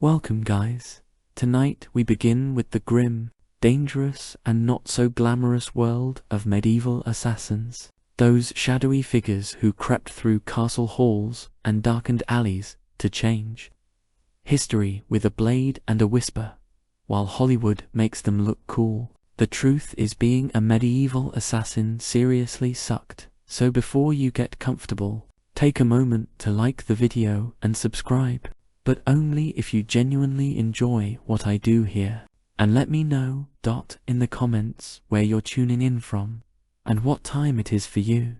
Welcome guys. Tonight we begin with the grim, dangerous and not so glamorous world of medieval assassins. Those shadowy figures who crept through castle halls and darkened alleys to change history with a blade and a whisper, while Hollywood makes them look cool. The truth is, being a medieval assassin seriously sucked. So before you get comfortable, take a moment to like the video and subscribe, but only if you genuinely enjoy what I do here. And let me know in the comments where you're tuning in from and what time it is for you.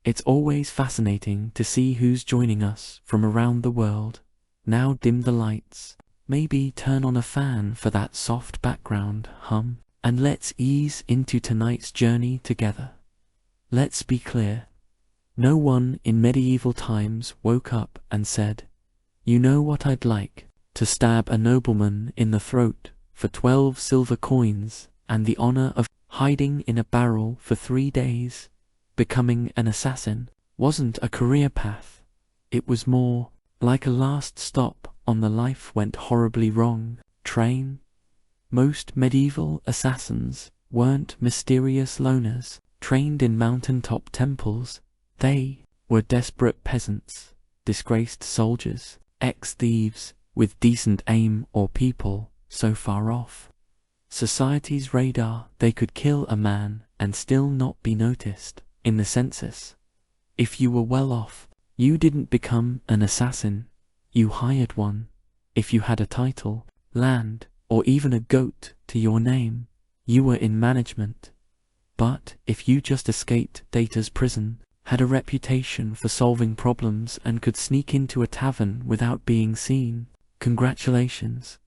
It's always fascinating to see who's joining us from around the world. Now dim the lights, maybe turn on a fan for that soft background hum, and let's ease into tonight's journey together. Let's be clear. No one in medieval times woke up and said, "You know what I'd like? To stab a nobleman in the throat for 12 silver coins and the honor of hiding in a barrel for 3 days." Becoming an assassin wasn't a career path. It was more like a last stop on the life went horribly wrong train. Most medieval assassins weren't mysterious loners trained in mountaintop temples. They were desperate peasants, disgraced soldiers, ex-thieves with decent aim, or people so far off society's radar they could kill a man and still not be noticed in the census. If you were well off, you didn't become an assassin, you hired one. If you had a title, land, or even a goat to your name, you were in management. But if you just escaped Data's prison, had a reputation for solving problems, and could sneak into a tavern without being seen, congratulations.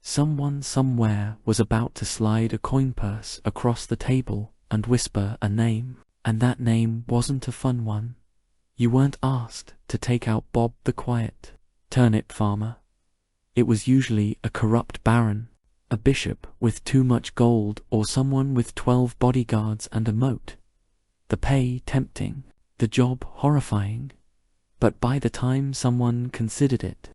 Someone somewhere was about to slide a coin purse across the table and whisper a name, and that name wasn't a fun one. You weren't asked to take out Bob the Quiet turnip farmer. It was usually a corrupt baron, a bishop with too much gold, or someone with 12 bodyguards and a moat. The pay tempting, the job horrifying, but by the time someone considered it,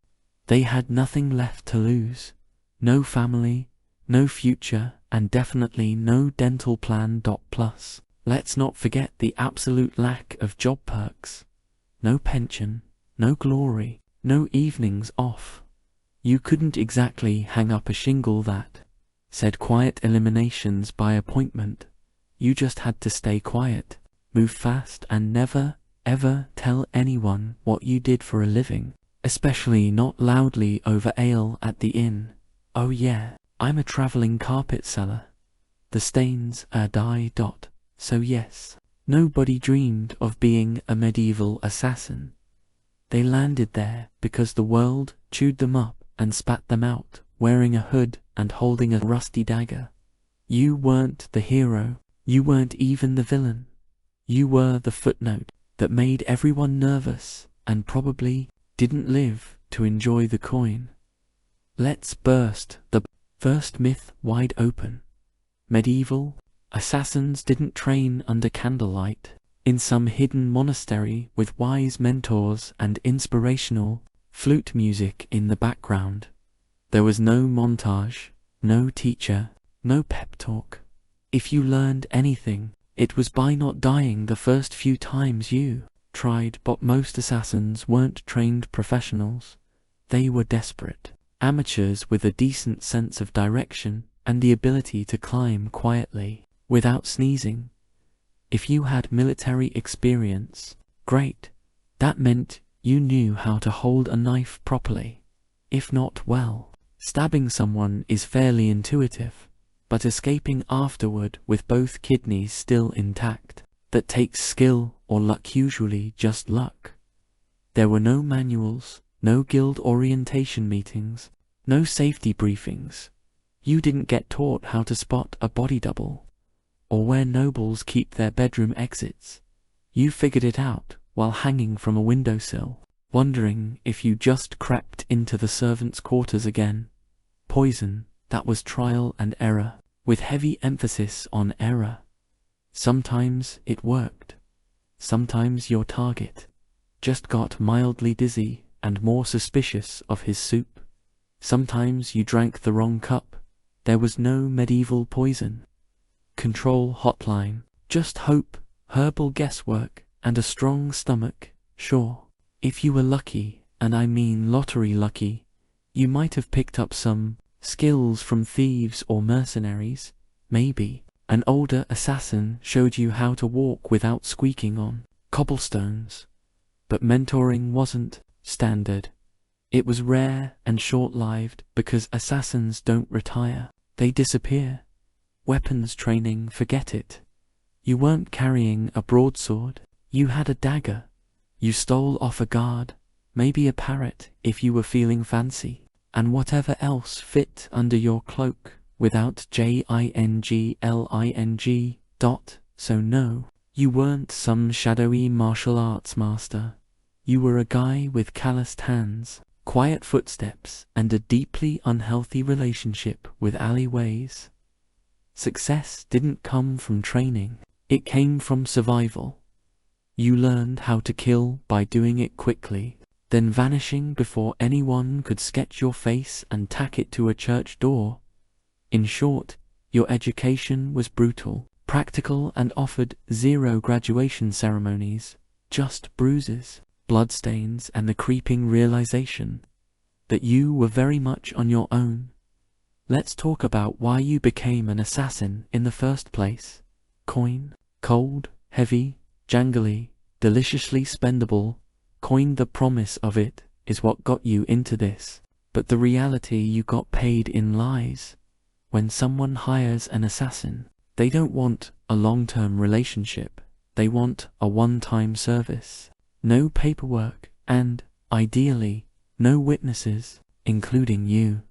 they had nothing left to lose. No family, no future, and definitely no dental plan. Plus, let's not forget the absolute lack of job perks. No pension, no glory, no evenings off. You couldn't exactly hang up a shingle that said quiet eliminations by appointment. You just had to stay quiet, move fast, and never, ever tell anyone what you did for a living, especially not loudly over ale at the inn. "Oh yeah, I'm a traveling carpet seller. The stains are dye." So yes, nobody dreamed of being a medieval assassin. They landed there because the world chewed them up and spat them out, wearing a hood and holding a rusty dagger. You weren't the hero, you weren't even the villain. You were the footnote that made everyone nervous and probably didn't live to enjoy the coin. Let's burst the first myth wide open. Medieval assassins didn't train under candlelight in some hidden monastery with wise mentors and inspirational flute music in the background. There was no montage, no teacher, no pep talk. If you learned anything, it was by not dying the first few times you tried. But most assassins weren't trained professionals. They were desperate amateurs with a decent sense of direction and the ability to climb quietly without sneezing. If you had military experience, great. That meant you knew how to hold a knife properly. If not, well, stabbing someone is fairly intuitive, but escaping afterward with both kidneys still intact, that takes skill or luck, usually just luck. There were no manuals, no guild orientation meetings, no safety briefings. You didn't get taught how to spot a body double, or where nobles keep their bedroom exits. You figured it out while hanging from a windowsill, wondering if you just crept into the servants' quarters again. Poison, that was trial and error, with heavy emphasis on error. Sometimes it worked. Sometimes your target just got mildly dizzy and more suspicious of his soup. Sometimes you drank the wrong cup. There was no medieval poison control hotline, just hope, herbal guesswork, and a strong stomach. Sure, if you were lucky, and I mean lottery lucky, you might have picked up some skills from thieves or mercenaries. Maybe an older assassin showed you how to walk without squeaking on cobblestones. But mentoring wasn't standard. It was rare and short-lived because assassins don't retire. They disappear. Weapons training, forget it. You weren't carrying a broadsword. You had a dagger. You stole off a guard, maybe a parrot if you were feeling fancy, and whatever else fit under your cloak without jingling. So no, you weren't some shadowy martial arts master. You were a guy with calloused hands, quiet footsteps, and a deeply unhealthy relationship with alleyways. Success didn't come from training, it came from survival. You learned how to kill by doing it quickly, then vanishing before anyone could sketch your face and tack it to a church door. In short, your education was brutal, practical, and offered zero graduation ceremonies, just bruises, bloodstains, and the creeping realization that you were very much on your own. Let's talk about why you became an assassin in the first place. Coin, cold, heavy, jangly, deliciously spendable. Coin, the promise of it, is what got you into this. But the reality, you got paid in lies. When someone hires an assassin, they don't want a long-term relationship. They want a one-time service. No paperwork, and, ideally, no witnesses, including you.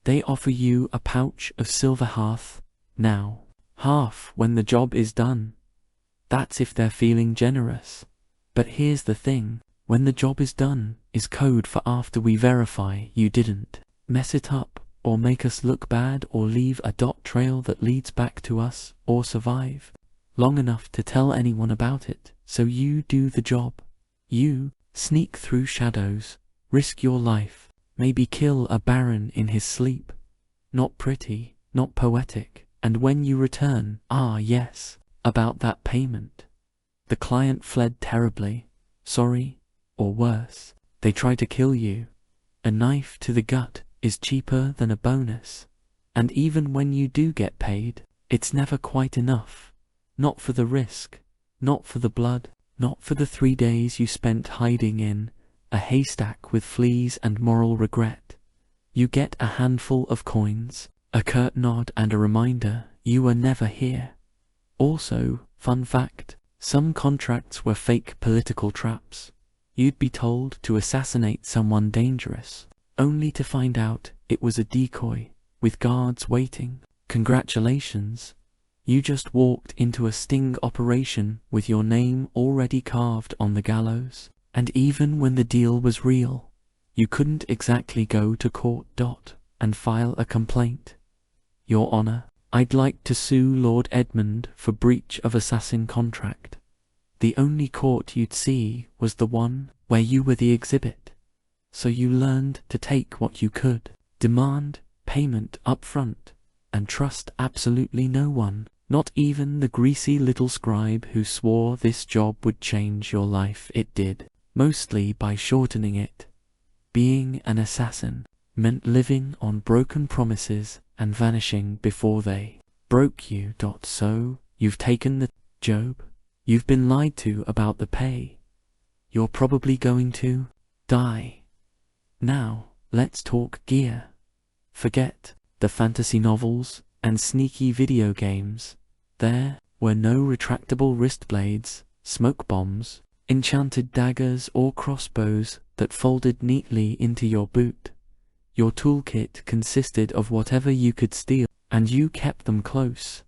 They offer you a pouch of silver half now, half when the job is done. That's if they're feeling generous. But here's the thing, when the job is done is code for after we verify you didn't mess it up, or make us look bad, or leave a dot trail that leads back to us, or survive long enough to tell anyone about it. So you do the job. You sneak through shadows, risk your life, maybe kill a baron in his sleep. Not pretty, not poetic. And when you return, yes, about that payment. The client fled terribly, sorry, or worse, they try to kill you. A knife to the gut is cheaper than a bonus. And even when you do get paid, it's never quite enough. Not for the risk, not for the blood, not for the 3 days you spent hiding in a haystack with fleas and moral regret. You get a handful of coins, a curt nod, and a reminder you were never here. Also, fun fact, some contracts were fake political traps. You'd be told to assassinate someone dangerous, only to find out it was a decoy, with guards waiting. Congratulations, you just walked into a sting operation with your name already carved on the gallows. And even when the deal was real, you couldn't exactly go to court and file a complaint. Your Honor, I'd like to sue Lord Edmund for breach of assassin contract. The only court you'd see was the one where you were the exhibit. So you learned to take what you could, demand payment up front, and trust absolutely no one, not even the greasy little scribe who swore this job would change your life. It did, mostly by shortening it. Being an assassin meant living on broken promises and vanishing before they broke you. So, you've taken the job. You've been lied to about the pay. You're probably going to die. Now, let's talk gear. Forget the fantasy novels and sneaky video games. There were no retractable wrist blades, smoke bombs, enchanted daggers, or crossbows that folded neatly into your boot. Your toolkit consisted of whatever you could steal, and you kept them close,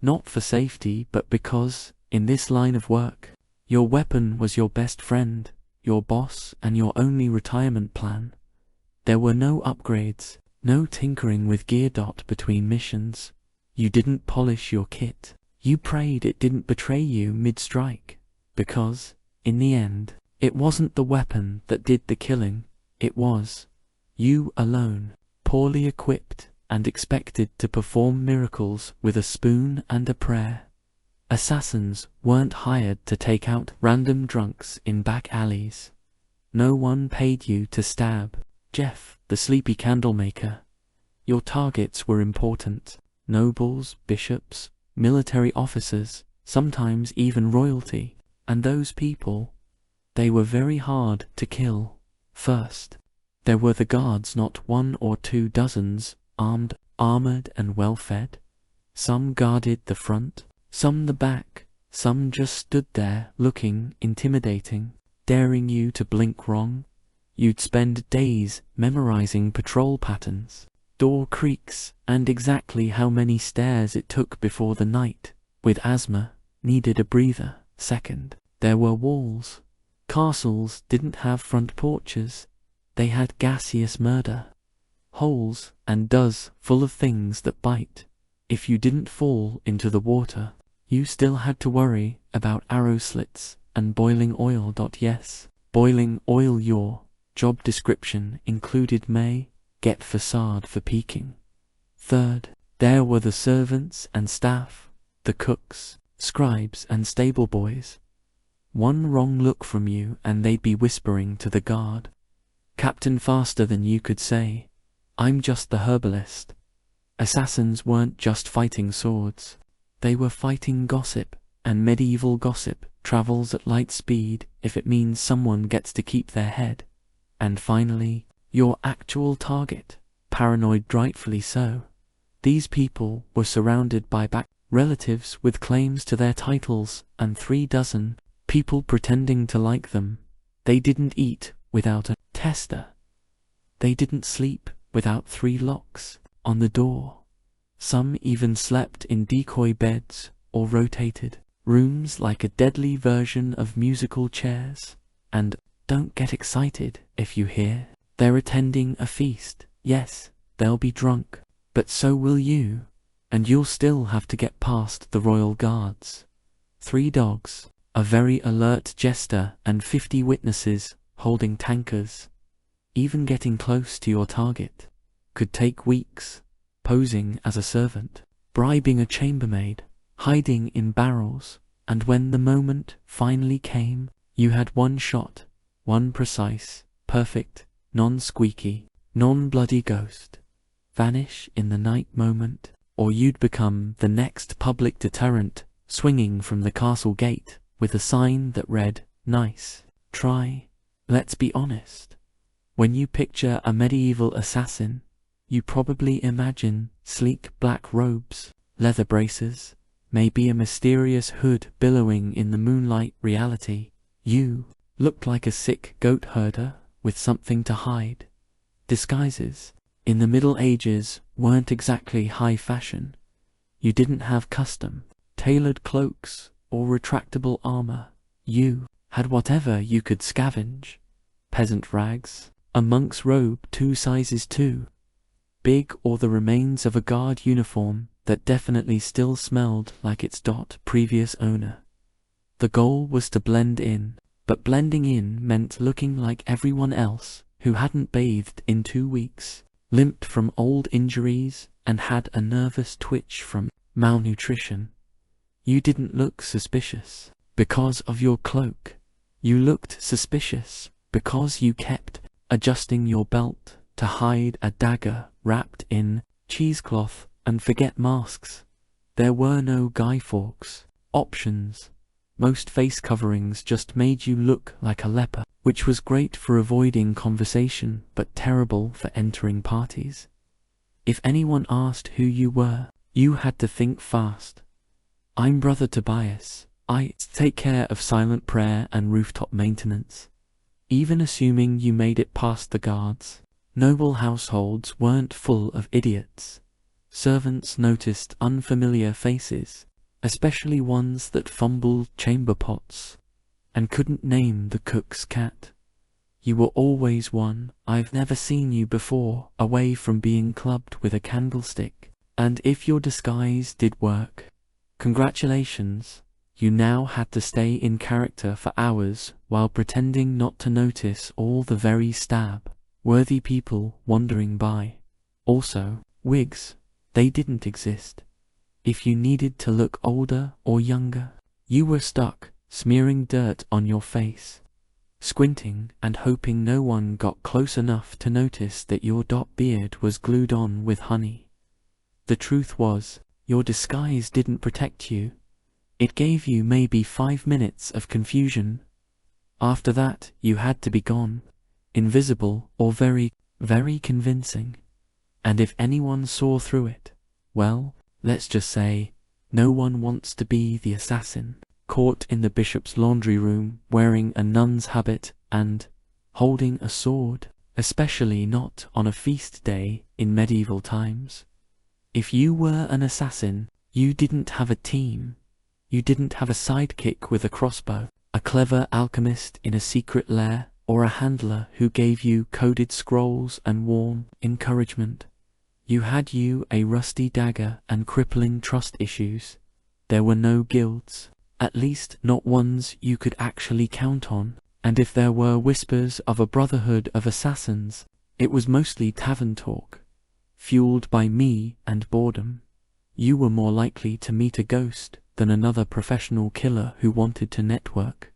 not for safety but because, in this line of work, your weapon was your best friend, your boss, and your only retirement plan. There were no upgrades, no tinkering with gear. Between missions, you didn't polish your kit. You prayed it didn't betray you mid-strike, because, in the end, it wasn't the weapon that did the killing, it was you alone. poorly equipped and expected to perform miracles with a spoon and a prayer. Assassins weren't hired to take out random drunks in back alleys. No one paid you to stab Jeff, the sleepy candlemaker. Your targets were important: nobles, bishops, military officers, sometimes even royalty. And those people, they were very hard to kill. First, there were the guards, not 1 or 2 dozens, armored and well-fed. Some guarded the front, some the back, some just stood there looking intimidating, daring you to blink wrong. You'd spend days memorizing patrol patterns, door creaks, and exactly how many stairs it took before the knight, with asthma, needed a breather. Second, there were walls. Castles didn't have front porches. They had gaseous murder. Holes and doors full of things that bite. If you didn't fall into the water, you still had to worry about arrow slits and boiling oil. Yes, boiling oil. Your job description included may get facade for peeking. Third, there were the servants and staff, the cooks, scribes and stable boys. One wrong look from you and they'd be whispering to the guard, "Captain," faster than you could say, "I'm just the herbalist." Assassins weren't just fighting swords. They were fighting gossip, and medieval gossip travels at light speed if it means someone gets to keep their head. And finally, your actual target, paranoid, rightfully so. These people were surrounded by back relatives with claims to their titles and 3 dozen people pretending to like them. They didn't eat without a tester. They didn't sleep without 3 locks on the door. Some even slept in decoy beds or rotated rooms like a deadly version of musical chairs. And don't get excited if you hear they're attending a feast. Yes, they'll be drunk, but so will you, and you'll still have to get past the royal guards. 3 dogs, a very alert jester, and 50 witnesses holding tankards. Even getting close to your target could take weeks. Posing as a servant, bribing a chambermaid, hiding in barrels, and when the moment finally came, you had 1 shot, 1 precise, perfect, non-squeaky, non-bloody ghost. Vanish in the night moment, or you'd become the next public deterrent, swinging from the castle gate with a sign that read, "Nice try." Let's be honest. When you picture a medieval assassin, you probably imagine sleek black robes, leather braces, maybe a mysterious hood billowing in the moonlight. Reality, you looked like a sick goat herder with something to hide. Disguises in the Middle Ages weren't exactly high fashion. You didn't have custom, tailored cloaks or retractable armor. You had whatever you could scavenge. Peasant rags, a monk's robe 2 sizes too big, or the remains of a guard uniform that definitely still smelled like its previous owner. The goal was to blend in, but blending in meant looking like everyone else who hadn't bathed in 2 weeks, limped from old injuries, and had a nervous twitch from malnutrition. You didn't look suspicious because of your cloak. You looked suspicious because you kept adjusting your belt to hide a dagger wrapped in cheesecloth and forget masks. There were no Guy Fawkes options. Most face coverings just made you look like a leper, which was great for avoiding conversation but terrible for entering parties. If anyone asked who you were, you had to think fast. "I'm Brother Tobias. I take care of silent prayer and rooftop maintenance." Even assuming you made it past the guards, noble households weren't full of idiots. Servants noticed unfamiliar faces, especially ones that fumbled chamber pots and couldn't name the cook's cat. You were always one "I've never seen you before" away from being clubbed with a candlestick. And if your disguise did work, congratulations, you now had to stay in character for hours while pretending not to notice all the very stab-worthy people wandering by. Also, wigs, they didn't exist. If you needed to look older or younger, you were stuck, smearing dirt on your face, squinting and hoping no one got close enough to notice that your beard was glued on with honey. The truth was, your disguise didn't protect you. It gave you maybe 5 minutes of confusion. After that, you had to be gone, invisible or very, very convincing. And if anyone saw through it, well, let's just say, no one wants to be the assassin, caught in the bishop's laundry room wearing a nun's habit and holding a sword, especially not on a feast day in medieval times. If you were an assassin, you didn't have a team. You didn't have a sidekick with a crossbow, a clever alchemist in a secret lair, or a handler who gave you coded scrolls and warm encouragement. You had a rusty dagger and crippling trust issues. There were no guilds, at least not ones you could actually count on, and if there were whispers of a brotherhood of assassins, it was mostly tavern talk, fueled by me and boredom. You were more likely to meet a ghost than another professional killer who wanted to network.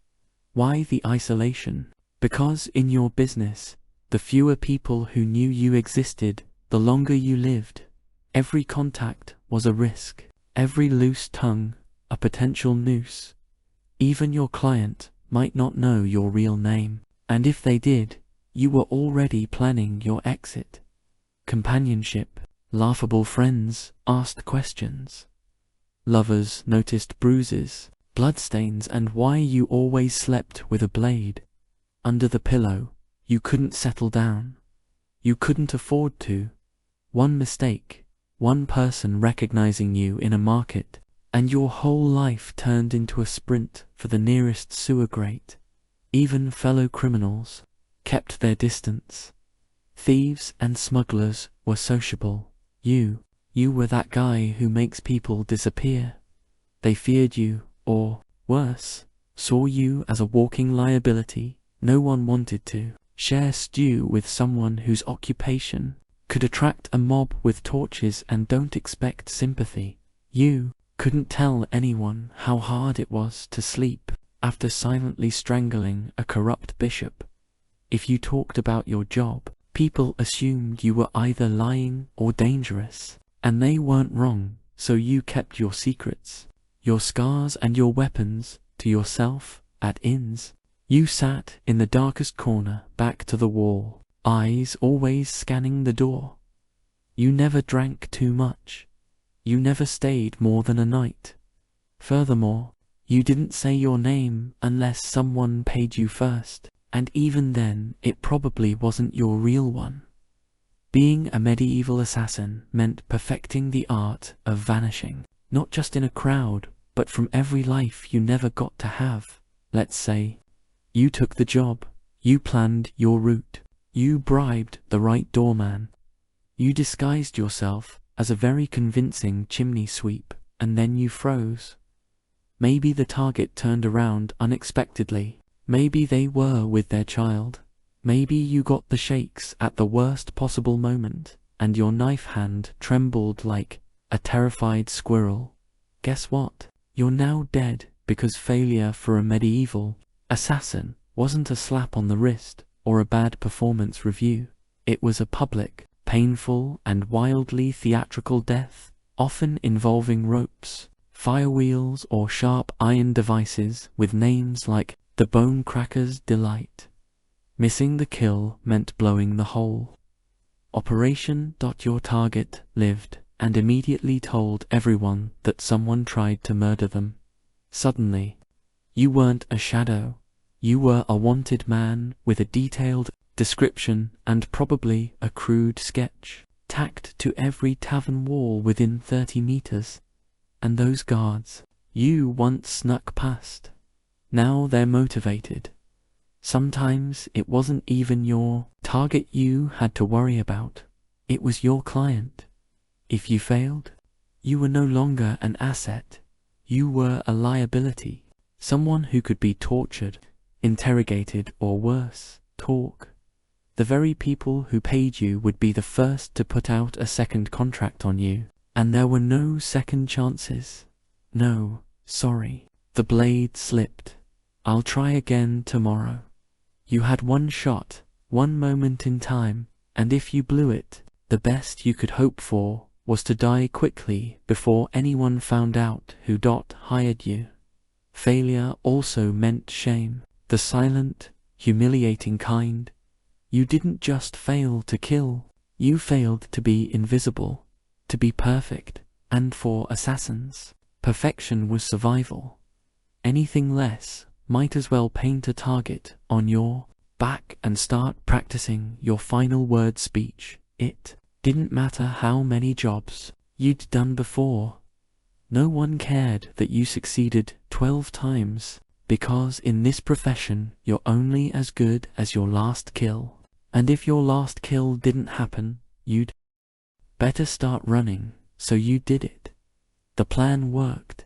Why the isolation? Because in your business, the fewer people who knew you existed, the longer you lived. Every contact was a risk, every loose tongue a potential noose. Even your client might not know your real name, and if they did, you were already planning your exit. Companionship, laughable friends asked questions. Lovers noticed bruises, bloodstains, and why you always slept with a blade. Under the pillow, you couldn't settle down. You couldn't afford to. One mistake, one person recognizing you in a market, and your whole life turned into a sprint for the nearest sewer grate. Even fellow criminals kept their distance. Thieves and smugglers were sociable. You were that guy who makes people disappear. They feared you, or, worse, saw you as a walking liability. No one wanted to share stew with someone whose occupation could attract a mob with torches and don't expect sympathy. You couldn't tell anyone how hard it was to sleep after silently strangling a corrupt bishop. If you talked about your job, people assumed you were either lying or dangerous, and they weren't wrong, so you kept your secrets, your scars and your weapons to yourself at inns. You sat in the darkest corner, back to the wall, eyes always scanning the door. You never drank too much. You never stayed more than a night. Furthermore, you didn't say your name unless someone paid you first, and even then it probably wasn't your real one. Being a medieval assassin meant perfecting the art of vanishing, not just in a crowd, but from every life you never got to have. Let's say you took the job, you planned your route, you bribed the right doorman, you disguised yourself as a very convincing chimney sweep, and then you froze. Maybe the target turned around unexpectedly. Maybe they were with their child. Maybe you got the shakes at the worst possible moment, and your knife hand trembled like a terrified squirrel. Guess what? You're now dead because failure for a medieval assassin wasn't a slap on the wrist or a bad performance review. It was a public, painful, and wildly theatrical death, often involving ropes, firewheels, or sharp iron devices with names like the Bone Cracker's Delight. Missing the kill meant blowing the hole. Operation. Your target lived and immediately told everyone that someone tried to murder them. Suddenly, you weren't a shadow. You were a wanted man with a detailed description and probably a crude sketch tacked to every tavern wall within 30 meters. And those guards you once snuck past, now they're motivated. Sometimes it wasn't even your target you had to worry about. It was your client. If you failed, you were no longer an asset. You were a liability, someone who could be tortured, interrogated, or worse, talk. The very people who paid you would be the first to put out a second contract on you. And there were no second chances. No, sorry. The blade slipped. I'll try again tomorrow. You had one shot, one moment in time, and if you blew it, the best you could hope for was to die quickly before anyone found out who hired you. Failure also meant shame, the silent, humiliating kind. You didn't just fail to kill, you failed to be invisible, to be perfect, and for assassins, perfection was survival. Anything less might as well paint a target on your back and start practicing your final word speech. It didn't matter how many jobs you'd done before. No one cared that you succeeded 12 times, because in this profession you're only as good as your last kill. And if your last kill didn't happen, you'd better start running, so you did it. The plan worked.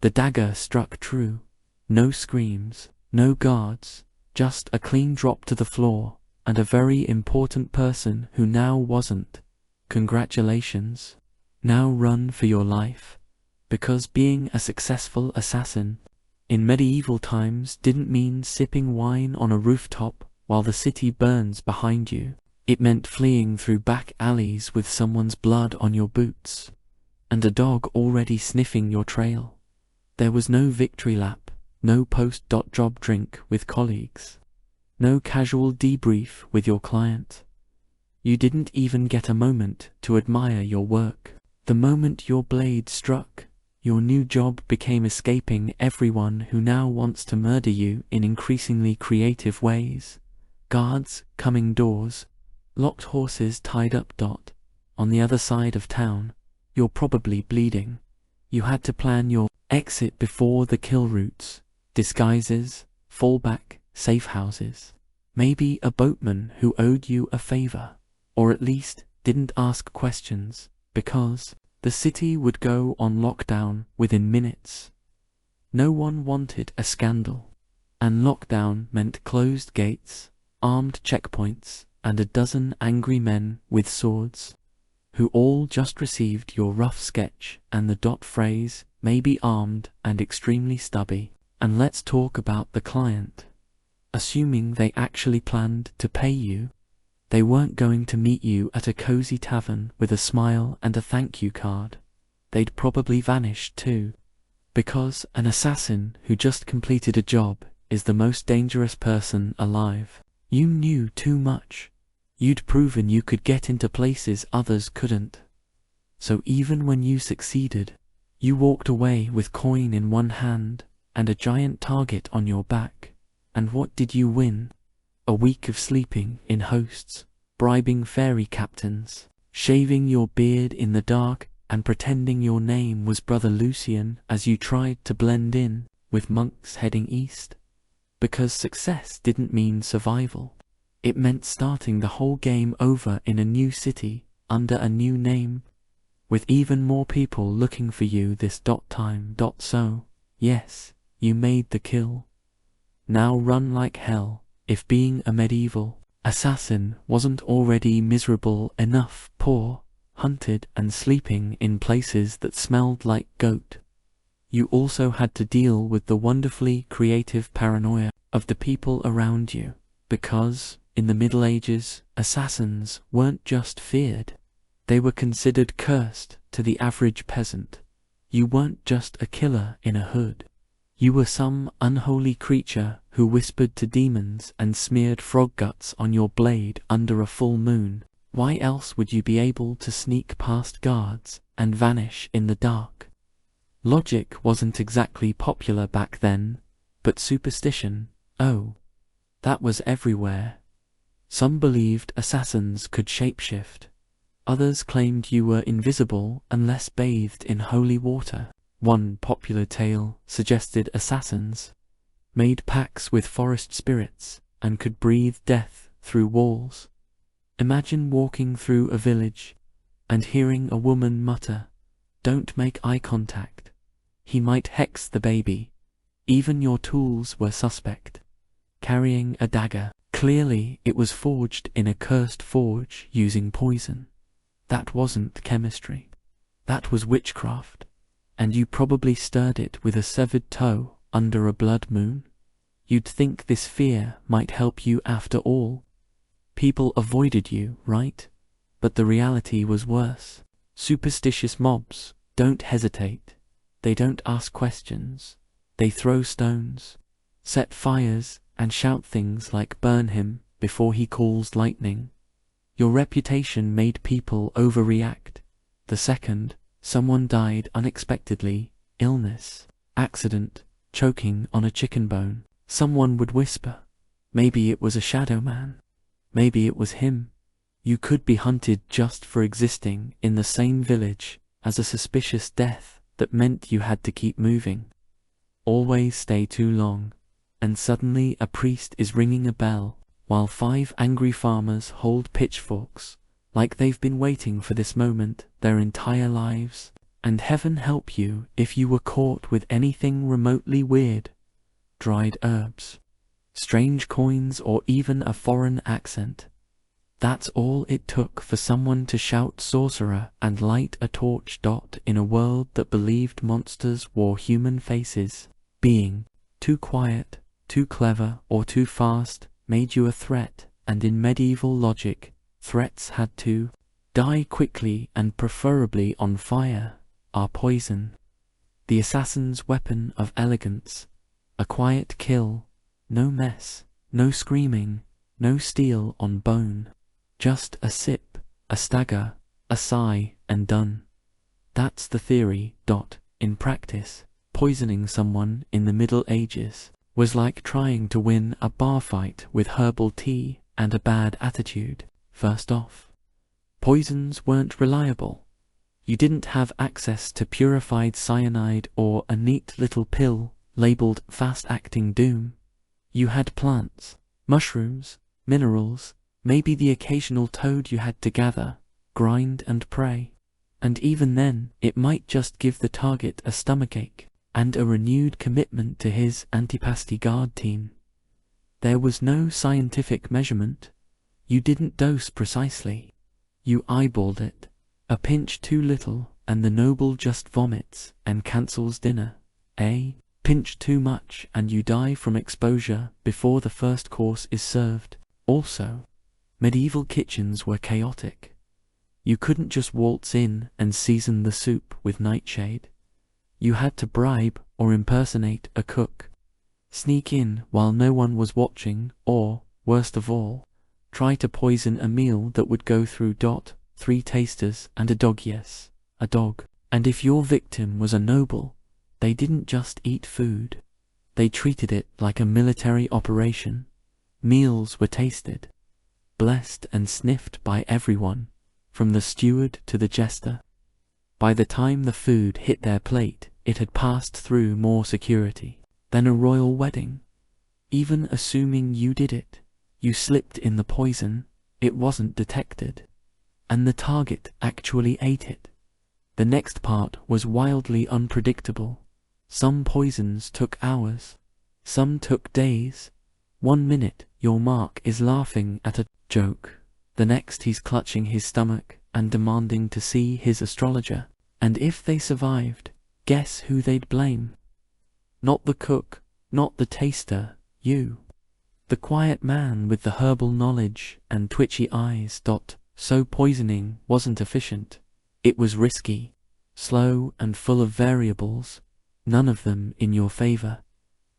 The dagger struck true. No screams, no guards, just a clean drop to the floor, and a very important person who now wasn't. Congratulations. Now run for your life, because being a successful assassin in medieval times didn't mean sipping wine on a rooftop while the city burns behind you. It meant fleeing through back alleys with someone's blood on your boots, and a dog already sniffing your trail. There was no victory lap, no post-job drink with colleagues, no casual debrief with your client. You didn't even get a moment to admire your work. The moment your blade struck, your new job became escaping everyone who now wants to murder you in increasingly creative ways. Guards coming doors, locked horses tied up. On the other side of town, you're probably bleeding. You had to plan your exit before the kill routes, disguises, fallback, safe houses. Maybe a boatman who owed you a favor, or at least didn't ask questions, because the city would go on lockdown within minutes. No one wanted a scandal, and lockdown meant closed gates, armed checkpoints, and a dozen angry men with swords, who all just received your rough sketch and the phrase, maybe armed and extremely stubby. And let's talk about the client. Assuming they actually planned to pay you, they weren't going to meet you at a cozy tavern with a smile and a thank you card. They'd probably vanished too, because an assassin who just completed a job is the most dangerous person alive. You knew too much. You'd proven you could get into places others couldn't. So even when you succeeded, you walked away with coin in one hand and a giant target on your back. And what did you win? A week of sleeping in hosts, bribing ferry captains, shaving your beard in the dark and pretending your name was Brother Lucian as you tried to blend in with monks heading east. Because success didn't mean survival. It meant starting the whole game over in a new city, under a new name, with even more people looking for you this time. So, yes, you made the kill. Now run like hell. If being a medieval assassin wasn't already miserable enough, poor, hunted and sleeping in places that smelled like goat, you also had to deal with the wonderfully creative paranoia of the people around you, because in the Middle Ages, assassins weren't just feared. They were considered cursed to the average peasant. You weren't just a killer in a hood. You were some unholy creature who whispered to demons and smeared frog guts on your blade under a full moon. Why else would you be able to sneak past guards and vanish in the dark? Logic wasn't exactly popular back then, but superstition, oh, that was everywhere. Some believed assassins could shapeshift. Others claimed you were invisible unless bathed in holy water. One popular tale suggested assassins made pacts with forest spirits and could breathe death through walls. Imagine walking through a village and hearing a woman mutter, "Don't make eye contact. He might hex the baby." Even your tools were suspect. Carrying a dagger, Clearly, it was forged in a cursed forge using poison. That wasn't chemistry. That was witchcraft. And you probably stirred it with a severed toe under a blood moon. You'd think this fear might help you after all. People avoided you, right? But the reality was worse. Superstitious mobs don't hesitate. They don't ask questions. They throw stones, set fires, and shout things like "burn him" before he calls lightning. Your reputation made people overreact. The second someone died unexpectedly, illness, accident, choking on a chicken bone, someone would whisper, maybe it was a shadow man. Maybe it was him. You could be hunted just for existing in the same village as a suspicious death that meant you had to keep moving. Always stay too long, and suddenly a priest is ringing a bell while 5 angry farmers hold pitchforks, like they've been waiting for this moment their entire lives. And heaven help you if you were caught with anything remotely weird. Dried herbs, strange coins, or even a foreign accent. That's all it took for someone to shout sorcerer and light a torch. In a world that believed monsters wore human faces, being too quiet, too clever, or too fast made you a threat, and in medieval logic, threats had to die quickly and preferably on fire. Our poison, the assassin's weapon of elegance, a quiet kill, no mess, no screaming, no steel on bone, just a sip, a stagger, a sigh, and done. That's the theory. In practice, poisoning someone in the Middle Ages was like trying to win a bar fight with herbal tea and a bad attitude. First off, poisons weren't reliable. You didn't have access to purified cyanide or a neat little pill labeled fast-acting doom. You had plants, mushrooms, minerals, maybe the occasional toad you had to gather, grind and pray. And even then, it might just give the target a stomachache and a renewed commitment to his antipasti guard team. There was no scientific measurement. You didn't dose precisely. You eyeballed it. A pinch too little, and the noble just vomits and cancels dinner. A pinch too much, and you die from exposure before the first course is served. Also, medieval kitchens were chaotic. You couldn't just waltz in and season the soup with nightshade. You had to bribe or impersonate a cook, sneak in while no one was watching, or, worst of all, try to poison a meal that would go through 3 tasters and a dog. Yes, a dog. And if your victim was a noble, they didn't just eat food. They treated it like a military operation. Meals were tasted, blessed and sniffed by everyone, from the steward to the jester. By the time the food hit their plate, it had passed through more security than a royal wedding. Even assuming you did it, you slipped in the poison, it wasn't detected, and the target actually ate it. The next part was wildly unpredictable. Some poisons took hours, some took days. 1 minute your mark is laughing at a joke, the next he's clutching his stomach and demanding to see his astrologer. And if they survived, guess who they'd blame? Not the cook, not the taster, you. The quiet man with the herbal knowledge and twitchy eyes. So poisoning wasn't efficient. It was risky, slow, and full of variables, none of them in your favor.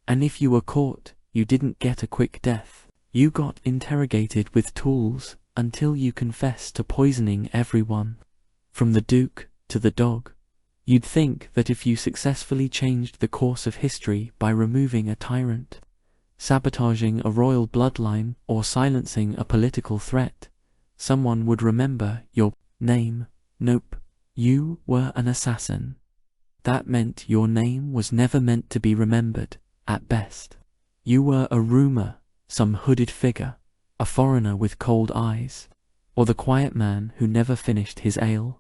And if you were caught, you didn't get a quick death. You got interrogated with tools until you confessed to poisoning everyone, from the duke to the dog. You'd think that if you successfully changed the course of history by removing a tyrant, sabotaging a royal bloodline, or silencing a political threat, someone would remember your name. Nope, you were an assassin. That meant your name was never meant to be remembered, at best. You were a rumor, some hooded figure, a foreigner with cold eyes, or the quiet man who never finished his ale.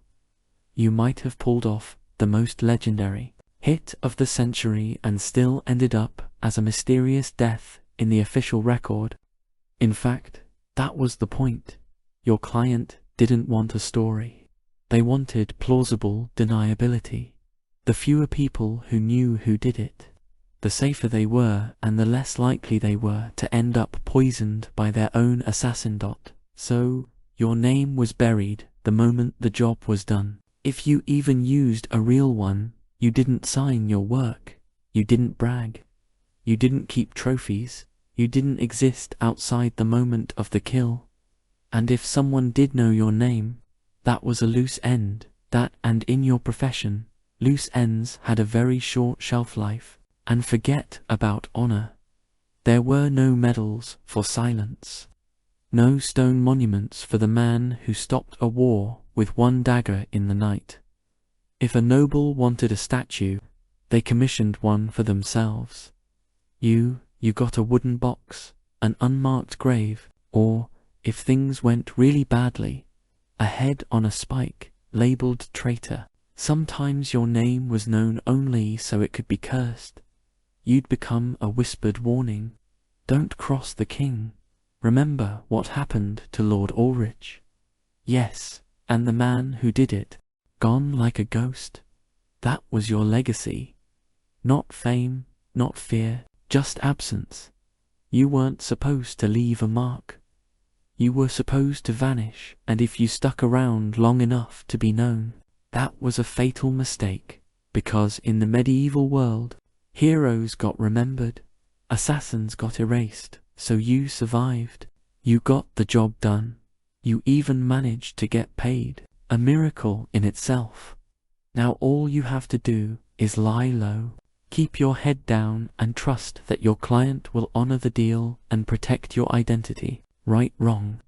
You might have pulled off the most legendary hit of the century and still ended up as a mysterious death in the official record. In fact, that was the point. Your client didn't want a story. They wanted plausible deniability. The fewer people who knew who did it, the safer they were and the less likely they were to end up poisoned by their own assassin. So, your name was buried the moment the job was done. If you even used a real one, you didn't sign your work, you didn't brag, you didn't keep trophies, you didn't exist outside the moment of the kill. And if someone did know your name, that was a loose end. That, and in your profession, loose ends had a very short shelf life. And forget about honor. There were no medals for silence. No stone monuments for the man who stopped a war with one dagger in the night. If a noble wanted a statue, they commissioned one for themselves. You got a wooden box, an unmarked grave, or, if things went really badly, a head on a spike, labeled traitor. Sometimes your name was known only so it could be cursed. You'd become a whispered warning. Don't cross the king. Remember what happened to Lord Ulrich. Yes, and the man who did it, gone like a ghost. That was your legacy. Not fame, not fear, just absence. You weren't supposed to leave a mark. You were supposed to vanish, and if you stuck around long enough to be known, that was a fatal mistake, because in the medieval world, heroes got remembered, assassins got erased, so you survived. You got the job done. You even managed to get paid, a miracle in itself. Now all you have to do is lie low, keep your head down and trust that your client will honor the deal and protect your identity, right, wrong.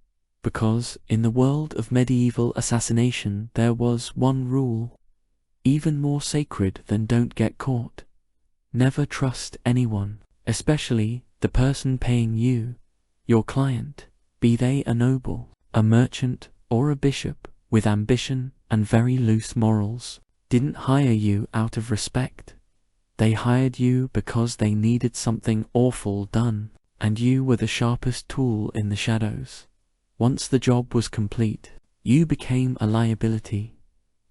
Because in the world of medieval assassination there was one rule, even more sacred than don't get caught. Never trust anyone, especially the person paying you, your client, be they a noble, a merchant, or a bishop with ambition and very loose morals. Didn't hire you out of respect. They hired you because they needed something awful done, and you were the sharpest tool in the shadows. Once the job was complete, you became a liability.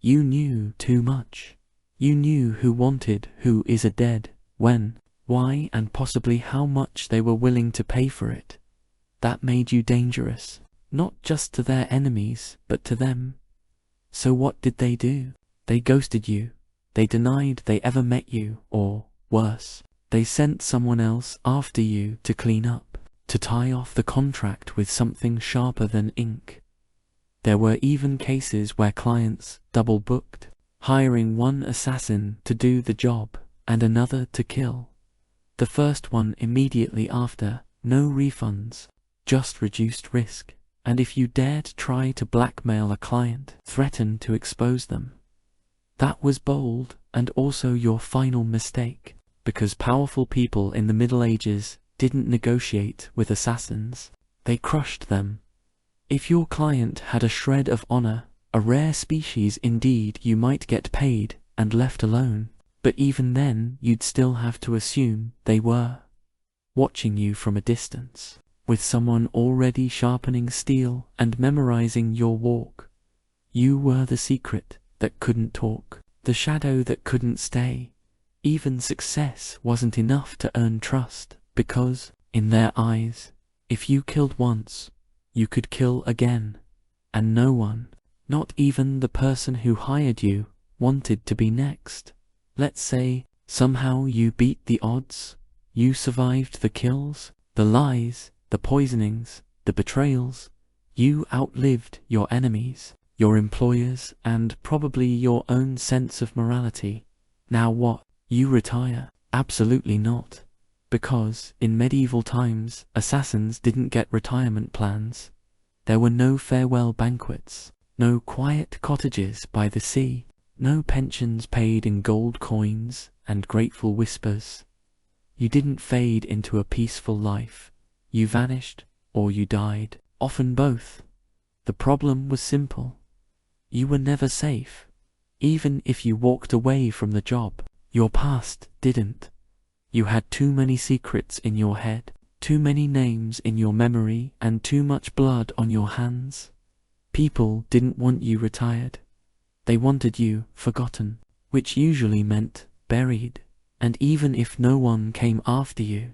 You knew too much. You knew who wanted who is a dead, when, why, and possibly how much they were willing to pay for it. That made you dangerous, not just to their enemies, but to them. So what did they do? They ghosted you. They denied they ever met you, or, worse, they sent someone else after you to clean up, to tie off the contract with something sharper than ink. There were even cases where clients double-booked, hiring one assassin to do the job and another to kill. The first one immediately after, no refunds, just reduced risk. And if you dared try to blackmail a client, threaten to expose them. That was bold and also your final mistake, because powerful people in the Middle Ages didn't negotiate with assassins, they crushed them. If your client had a shred of honor, a rare species indeed, you might get paid and left alone, but even then you'd still have to assume they were watching you from a distance, with someone already sharpening steel and memorizing your walk. You were the secret that couldn't talk, the shadow that couldn't stay. Even success wasn't enough to earn trust, because, in their eyes, if you killed once, you could kill again, and no one, not even the person who hired you, wanted to be next. Let's say, somehow you beat the odds, you survived the kills, the lies, the poisonings, the betrayals. You outlived your enemies, your employers, and probably your own sense of morality. Now what? You retire? Absolutely not. Because, in medieval times, assassins didn't get retirement plans. There were no farewell banquets, no quiet cottages by the sea, no pensions paid in gold coins and grateful whispers. You didn't fade into a peaceful life. You vanished, or you died, often both. The problem was simple. You were never safe. Even if you walked away from the job, your past didn't. You had too many secrets in your head, Too many names in your memory and too much blood on your hands. People didn't want you retired. They wanted you forgotten, which usually meant buried. And even if no one came after you,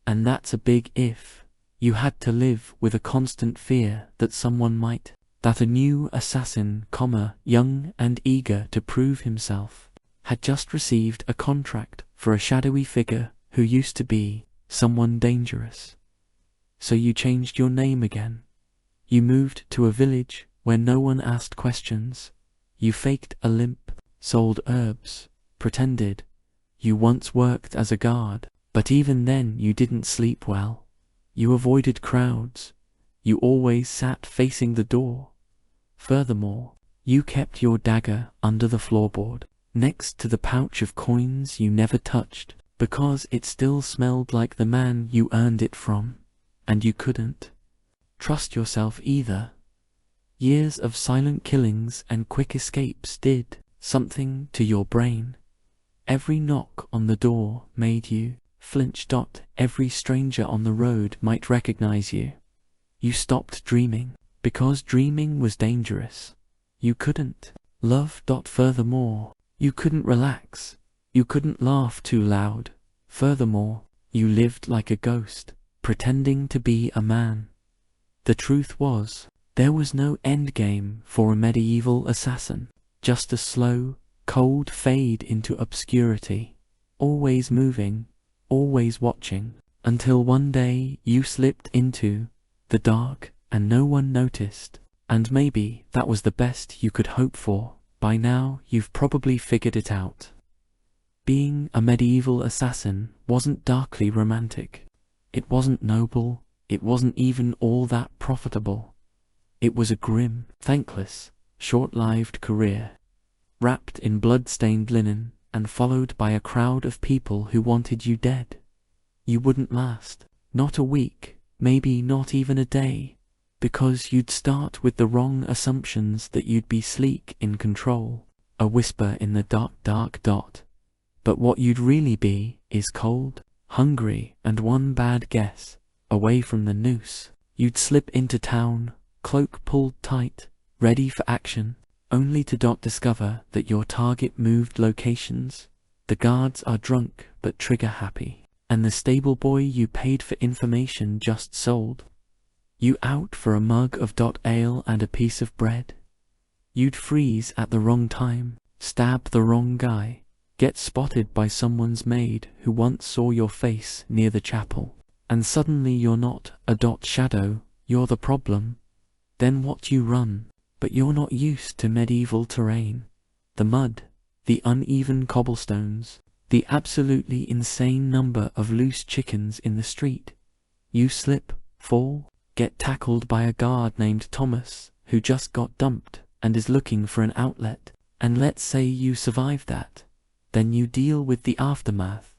and that's a big if, you had to live with a constant fear that someone might, that a new assassin, young and eager to prove himself, had just received a contract for a shadowy figure who used to be someone dangerous. So you changed your name again. You moved to a village where no one asked questions. You faked a limp, sold herbs, pretended. You once worked as a guard, but even then you didn't sleep well. You avoided crowds. You always sat facing the door. Furthermore, you kept your dagger under the floorboard, next to the pouch of coins you never touched, because it still smelled like the man you earned it from, and you couldn't trust yourself either. Years of silent killings and quick escapes did something to your brain. Every knock on the door made you flinch. Every stranger on the road might recognize you. You stopped dreaming, because dreaming was dangerous. You couldn't love. Furthermore, you couldn't relax. You couldn't laugh too loud. Furthermore, you lived like a ghost, pretending to be a man. The truth was, there was no endgame for a medieval assassin, just a slow, cold fade into obscurity, always moving, always watching, until one day you slipped into the dark and no one noticed. And maybe that was the best you could hope for. By now you've probably figured it out. Being a medieval assassin wasn't darkly romantic. It wasn't noble. It wasn't even all that profitable. It was a grim, thankless, short-lived career, wrapped in blood-stained linen and followed by a crowd of people who wanted you dead. You wouldn't last, not a week, maybe not even a day, because you'd start with the wrong assumptions that you'd be sleek in control, a whisper in the dark. But what you'd really be is cold, hungry, and one bad guess away from the noose. You'd slip into town, cloak pulled tight, ready for action, only to discover that your target moved locations. The guards are drunk but trigger happy, and the stable boy you paid for information just sold you out for a mug of ale and a piece of bread. You'd freeze at the wrong time, stab the wrong guy, get spotted by someone's maid who once saw your face near the chapel, and suddenly you're not a shadow, you're the problem. Then what? You run, but you're not used to medieval terrain. The mud, the uneven cobblestones, the absolutely insane number of loose chickens in the street. You slip, fall, get tackled by a guard named Thomas who just got dumped and is looking for an outlet, and let's say you survive that. Then you deal with the aftermath.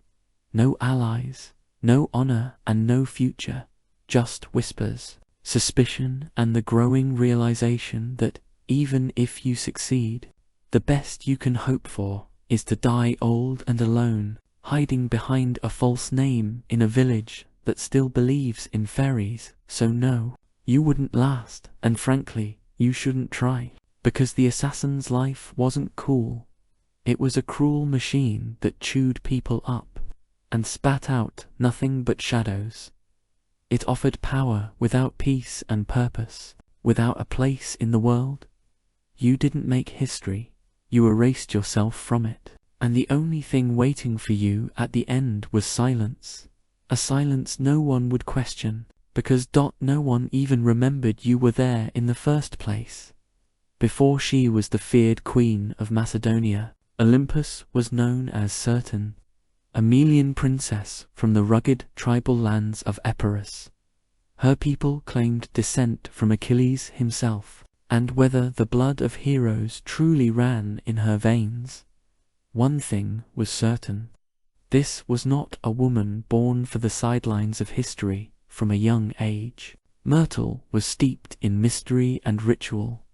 No allies, no honor, and no future, just whispers, suspicion, and the growing realization that, even if you succeed, the best you can hope for is to die old and alone, hiding behind a false name in a village that still believes in fairies. So no, you wouldn't last, and frankly, you shouldn't try, because the assassin's life wasn't cool. It was a cruel machine that chewed people up and spat out nothing but shadows. It offered power without peace and purpose, without a place in the world. You didn't make history, you erased yourself from it, and the only thing waiting for you at the end was silence. A silence no one would question, because no one even remembered you were there in the first place. Before she was the feared queen of Macedonia, Olympus was known as Certain, a Melian princess from the rugged tribal lands of Epirus. Her people claimed descent from Achilles himself, and whether the blood of heroes truly ran in her veins, one thing was certain. This was not a woman born for the sidelines of history from a young age. Myrtle was steeped in mystery and ritual.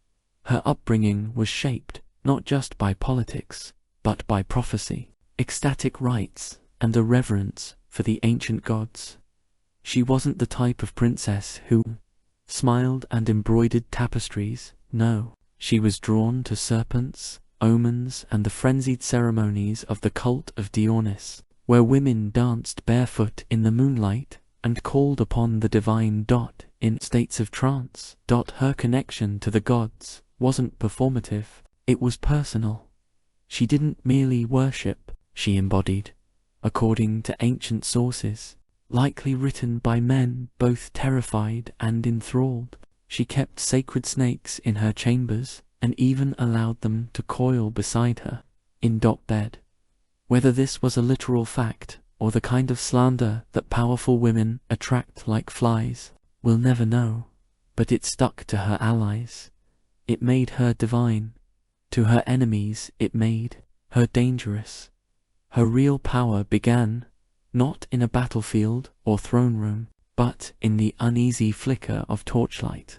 Her upbringing was shaped not just by politics, but by prophecy, ecstatic rites, and a reverence for the ancient gods. She wasn't the type of princess who smiled and embroidered tapestries. No, she was drawn to serpents, omens, and the frenzied ceremonies of the cult of Dionysus, where women danced barefoot in the moonlight and called upon the divine. In states of trance. Her connection to the gods wasn't performative, it was personal. She didn't merely worship, she embodied, according to ancient sources, likely written by men both terrified and enthralled. She kept sacred snakes in her chambers and even allowed them to coil beside her in bed. Whether this was a literal fact or the kind of slander that powerful women attract like flies, we'll never know, but it stuck to her allies. It made her divine. To her enemies, it made her dangerous. Her real power began not in a battlefield or throne room, but in the uneasy flicker of torchlight,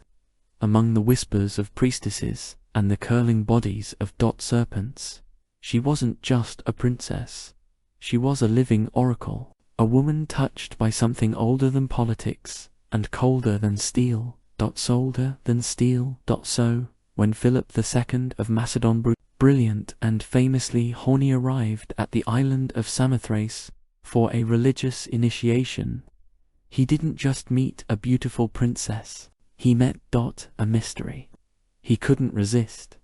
among the whispers of priestesses and the curling bodies of serpents. She wasn't just a princess. She was a living oracle, a woman touched by something older than politics and colder than steel. Solder than steel. So, when Philip II of Macedon, brilliant and famously horny, arrived at the island of Samothrace for a religious initiation, he didn't just meet a beautiful princess, he met a mystery. He couldn't resist.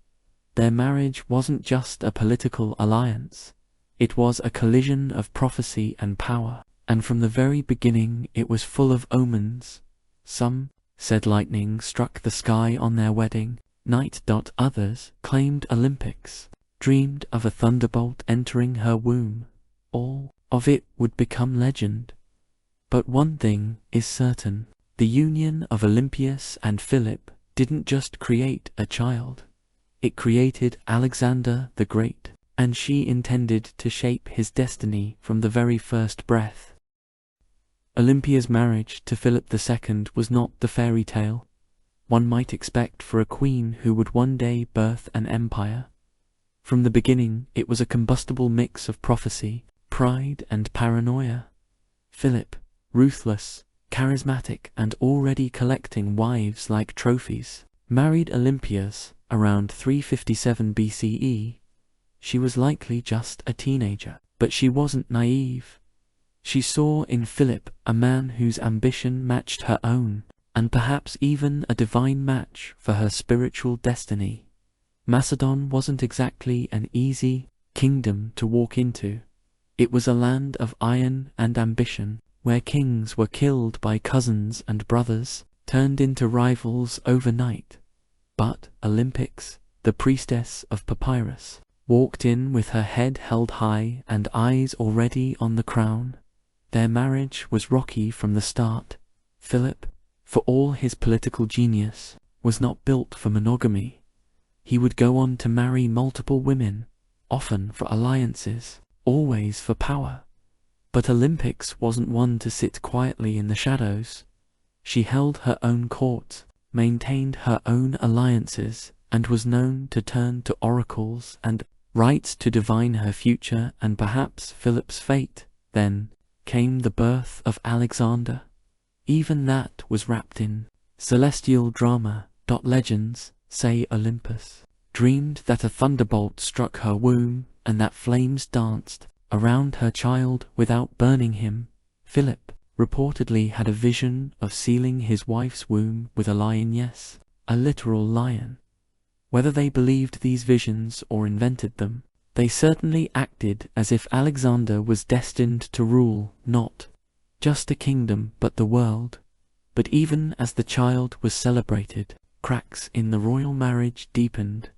Their marriage wasn't just a political alliance, it was a collision of prophecy and power, and from the very beginning it was full of omens. Some said lightning struck the sky on their wedding night. Others claimed Olympics dreamed of a thunderbolt entering her womb. All of it would become legend. But one thing is certain, the union of Olympias and Philip didn't just create a child. It created Alexander the Great, and she intended to shape his destiny from the very first breath. Olympia's marriage to Philip II was not the fairy tale one might expect for a queen who would one day birth an empire. From the beginning, it was a combustible mix of prophecy, pride, and paranoia. Philip, ruthless, charismatic, and already collecting wives like trophies, married Olympias around 357 BCE. She was likely just a teenager, but she wasn't naive. She saw in Philip a man whose ambition matched her own, and perhaps even a divine match for her spiritual destiny. Macedon wasn't exactly an easy kingdom to walk into. It was a land of iron and ambition, where kings were killed by cousins and brothers, turned into rivals overnight. But Olympics, the priestess of Papyrus, walked in with her head held high and eyes already on the crown. Their marriage was rocky from the start. Philip, for all his political genius, was not built for monogamy. He would go on to marry multiple women, often for alliances, always for power. But Olympics wasn't one to sit quietly in the shadows. She held her own court, maintained her own alliances, and was known to turn to oracles and rites to divine her future and perhaps Philip's fate. Then came the birth of Alexander. Even that was wrapped in celestial drama. Legends say Olympus dreamed that a thunderbolt struck her womb and that flames danced around her child without burning him. Philip reportedly had a vision of sealing his wife's womb with a lion, yes, a literal lion. Whether they believed these visions or invented them, they certainly acted as if Alexander was destined to rule not just a kingdom but the world. But even as the child was celebrated, cracks in the royal marriage deepened.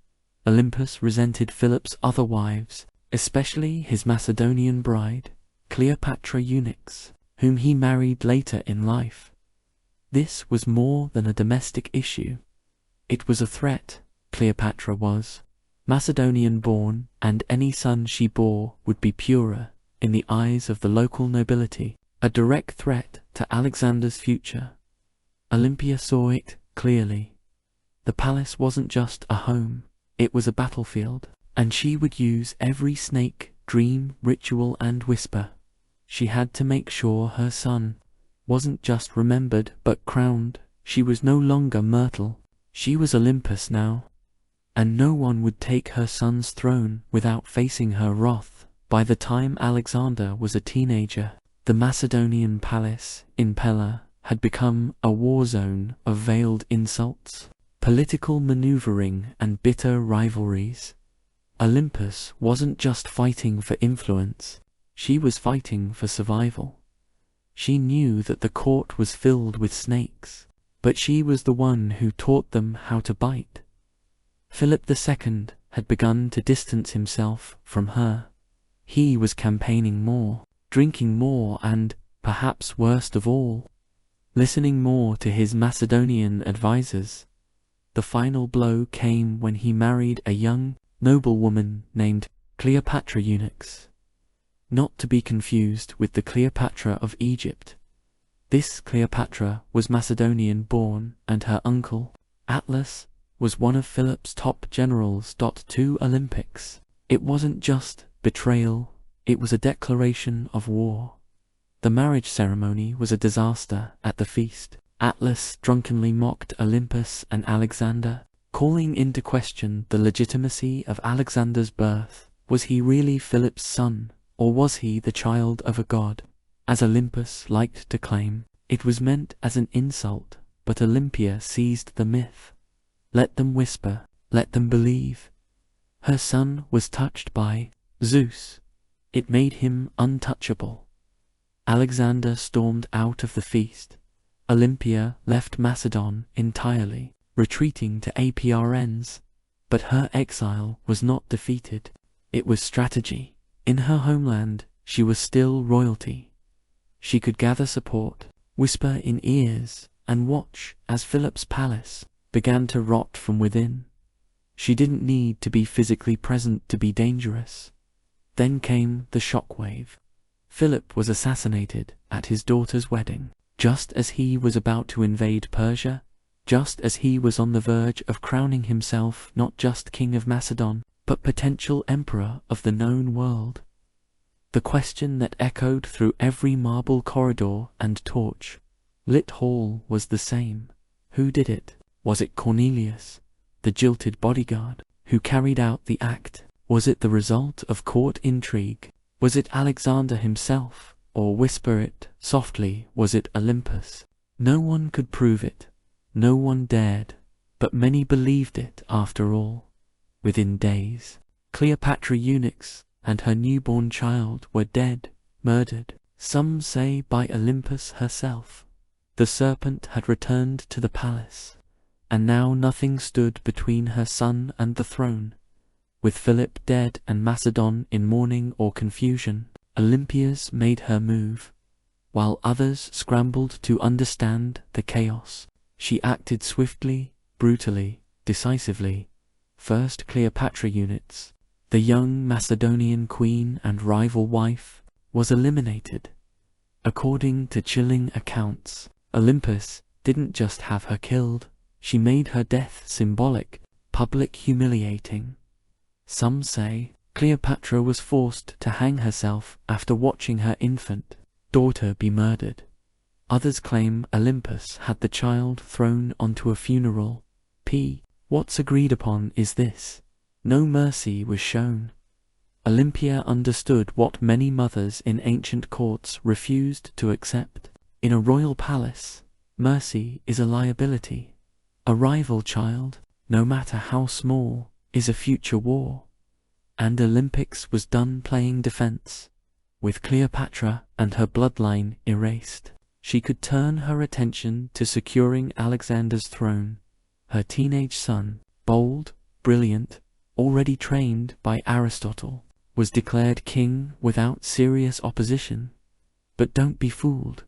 Olympus resented Philip's other wives, especially his Macedonian bride, Cleopatra Eunuchs, whom he married later in life. This was more than a domestic issue. It was a threat. Cleopatra was Macedonian-born, and any son she bore would be purer in the eyes of the local nobility, a direct threat to Alexander's future. Olympia saw it clearly. The palace wasn't just a home, it was a battlefield, and she would use every snake, dream, ritual, and whisper. She had to make sure her son wasn't just remembered but crowned. She was no longer Myrtle. She was Olympus now. And no one would take her son's throne without facing her wrath. By the time Alexander was a teenager, the Macedonian palace in Pella had become a war zone of veiled insults, political maneuvering, and bitter rivalries. Olympus wasn't just fighting for influence, she was fighting for survival. She knew that the court was filled with snakes, but she was the one who taught them how to bite. Philip II had begun to distance himself from her. He was campaigning more, drinking more, and, perhaps worst of all, listening more to his Macedonian advisors. The final blow came when he married a young noblewoman named Cleopatra Eunuchs, not to be confused with the Cleopatra of Egypt. This Cleopatra was Macedonian-born, and her uncle, Atlas, was one of Philip's top generals. To Olympics. It wasn't just betrayal, it was a declaration of war. The marriage ceremony was a disaster. At the feast, Atlas drunkenly mocked Olympus and Alexander, calling into question the legitimacy of Alexander's birth. Was he really Philip's son, or was he the child of a god? As Olympus liked to claim, it was meant as an insult, but Olympia seized the myth. Let them whisper, let them believe. Her son was touched by Zeus. It made him untouchable. Alexander stormed out of the feast. Olympia left Macedon entirely, retreating to Aprns. But her exile was not defeated. It was strategy. In her homeland, she was still royalty. She could gather support, whisper in ears, and watch as Philip's palace began to rot from within. She didn't need to be physically present to be dangerous. Then came the shockwave. Philip was assassinated at his daughter's wedding, just as he was about to invade Persia, just as he was on the verge of crowning himself not just king of Macedon, but potential emperor of the known world. The question that echoed through every marble corridor and torch-lit hall was the same. Who did it? Was it Cornelius, the jilted bodyguard, who carried out the act? Was it the result of court intrigue? Was it Alexander himself? Or whisper it softly, was it Olympus? No one could prove it. No one dared. But many believed it after all. Within days, Cleopatra Eunuchs and her newborn child were dead, murdered, some say by Olympus herself. The serpent had returned to the palace, and now nothing stood between her son and the throne. With Philip dead and Macedon in mourning or confusion, Olympias made her move. While others scrambled to understand the chaos, she acted swiftly, brutally, decisively. First, Cleopatra Eunuchs, the young Macedonian queen and rival wife, was eliminated. According to chilling accounts, Olympus didn't just have her killed, she made her death symbolic, public, humiliating. Some say Cleopatra was forced to hang herself after watching her infant daughter be murdered. Others claim Olympus had the child thrown onto a funeral. What's agreed upon is this: no mercy was shown. Olympia understood what many mothers in ancient courts refused to accept. In a royal palace, mercy is a liability. A rival child, no matter how small, is a future war. And Olympics was done playing defense. With Cleopatra and her bloodline erased, she could turn her attention to securing Alexander's throne. Her teenage son, bold, brilliant, already trained by Aristotle, was declared king without serious opposition. But don't be fooled.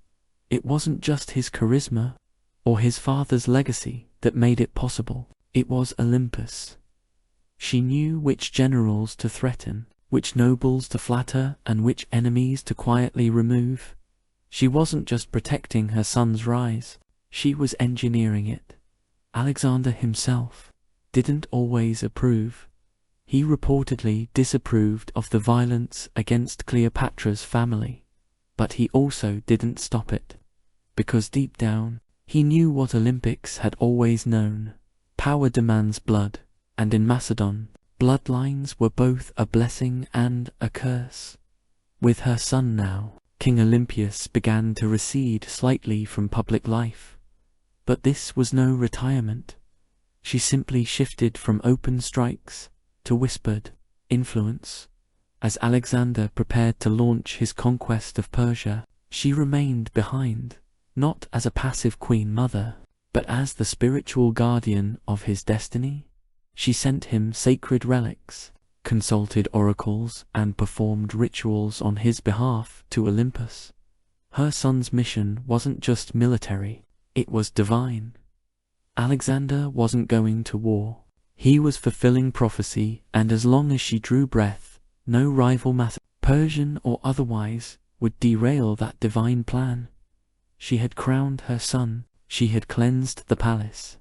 It wasn't just his charisma or his father's legacy that made it possible. It was Olympus. She knew which generals to threaten, which nobles to flatter, and which enemies to quietly remove. She wasn't just protecting her son's rise, she was engineering it. Alexander himself didn't always approve. He reportedly disapproved of the violence against Cleopatra's family, but he also didn't stop it. because deep down, he knew what Olympics had always known. Power demands blood, and in Macedon, bloodlines were both a blessing and a curse. With her son now, King Olympius began to recede slightly from public life. But this was no retirement. She simply shifted from open strikes to whispered influence. As Alexander prepared to launch his conquest of Persia, she remained behind, not as a passive queen mother, but as the spiritual guardian of his destiny. She sent him sacred relics, consulted oracles, and performed rituals on his behalf to Olympus. Her son's mission wasn't just military, it was divine. Alexander wasn't going to war. He was fulfilling prophecy, and as long as she drew breath, no rival Persian or otherwise, would derail that divine plan. She had crowned her son, she had cleansed the palace.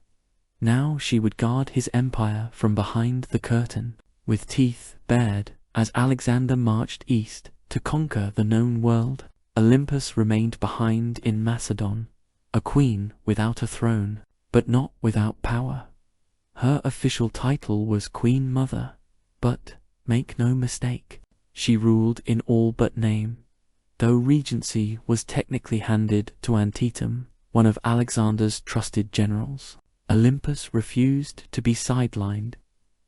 Now she would guard his empire from behind the curtain, with teeth bared, as Alexander marched east to conquer the known world. Olympus remained behind in Macedon, a queen without a throne, but not without power. Her official title was Queen Mother, but, make no mistake, she ruled in all but name. Though regency was technically handed to Antietam, one of Alexander's trusted generals, Olympus refused to be sidelined.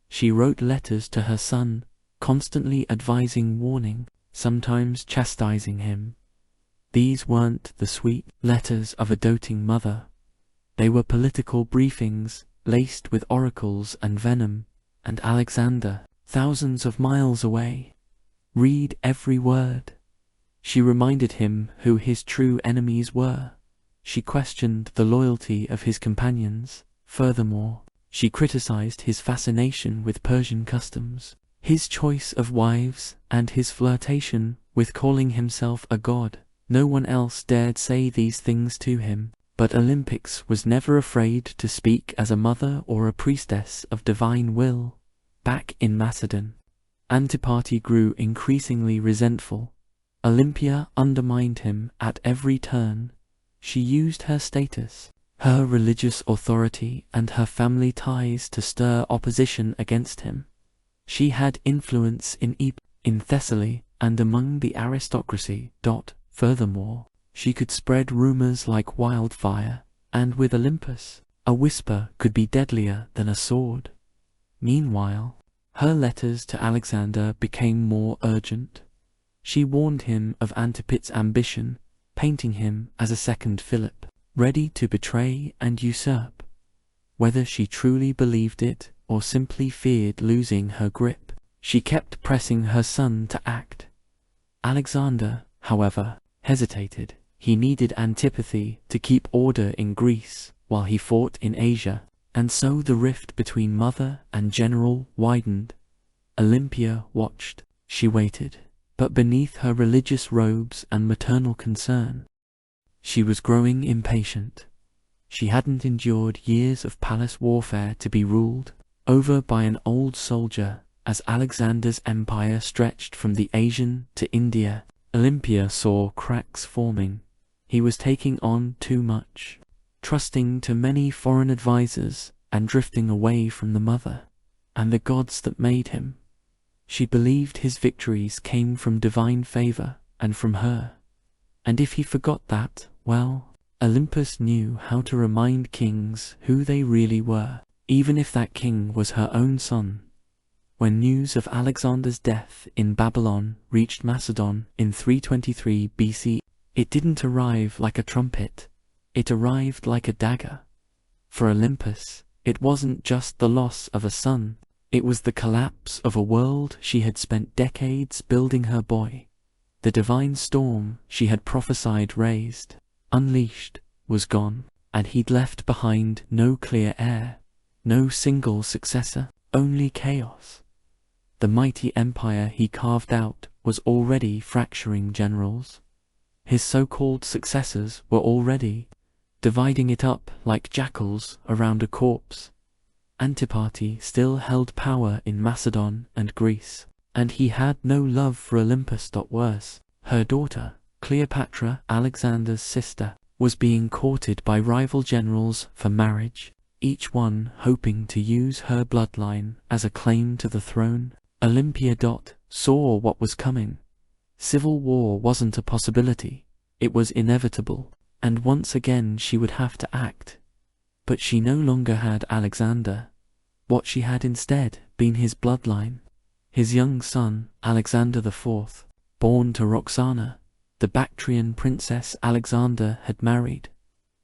She wrote letters to her son, constantly advising, warning, sometimes chastising him. These weren't the sweet letters of a doting mother. They were political briefings, laced with oracles and venom, and Alexander, thousands of miles away, read every word. She reminded him who his true enemies were. She questioned the loyalty of his companions. Furthermore, she criticized his fascination with Persian customs, his choice of wives, and his flirtation with calling himself a god. No one else dared say these things to him, but Olympics was never afraid to speak as a mother or a priestess of divine will. Back in Macedon, Antipater grew increasingly resentful. Olympia undermined him at every turn. She used her status, her religious authority, and her family ties to stir opposition against him. She had influence in Thessaly and among the aristocracy. Furthermore, she could spread rumors like wildfire, and with Olympus, a whisper could be deadlier than a sword. Meanwhile, her letters to Alexander became more urgent. She warned him of Antipat's ambition, painting him as a second Philip, ready to betray and usurp. Whether she truly believed it or simply feared losing her grip, she kept pressing her son to act. Alexander, however, hesitated. He needed antipathy to keep order in Greece while he fought in Asia, and so the rift between mother and general widened. Olympia watched. She waited, but beneath her religious robes and maternal concern, she was growing impatient. She hadn't endured years of palace warfare to be ruled over by an old soldier. As Alexander's empire stretched from the Asian to India, Olympia saw cracks forming. He was taking on too much, trusting to many foreign advisors, and drifting away from the mother and the gods that made him. She believed his victories came from divine favor and from her. And if he forgot that, well, Olympus knew how to remind kings who they really were, even if that king was her own son. When news of Alexander's death in Babylon reached Macedon in 323 BC, it didn't arrive like a trumpet, it arrived like a dagger. For Olympus, it wasn't just the loss of a son, it was the collapse of a world she had spent decades building her boy. The divine storm she had prophesied raised, unleashed, was gone, and he'd left behind no clear heir, no single successor, only chaos. The mighty empire he carved out was already fracturing generals. His so-called successors were already dividing it up like jackals around a corpse. Antipater still held power in Macedon and Greece, and he had no love for Olympus. Worse, her daughter, Cleopatra, Alexander's sister, was being courted by rival generals for marriage, each one hoping to use her bloodline as a claim to the throne. Olympia saw what was coming. Civil war wasn't a possibility, it was inevitable, and once again she would have to act. But she no longer had Alexander. What she had instead been his bloodline. His young son, Alexander IV, born to Roxana, the Bactrian princess Alexander had married.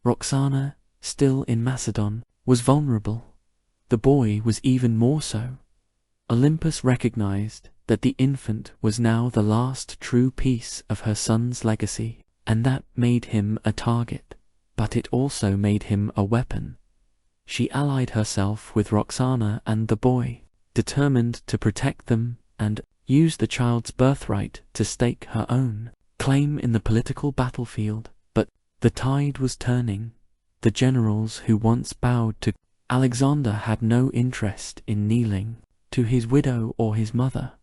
Roxana, still in Macedon, was vulnerable. The boy was even more so. Olympus recognized that the infant was now the last true piece of her son's legacy, and that made him a target, but it also made him a weapon. She allied herself with Roxana and the boy, determined to protect them and use the child's birthright to stake her own claim in the political battlefield. But the tide was turning. The generals who once bowed to Alexander had no interest in kneeling to his widow or his mother.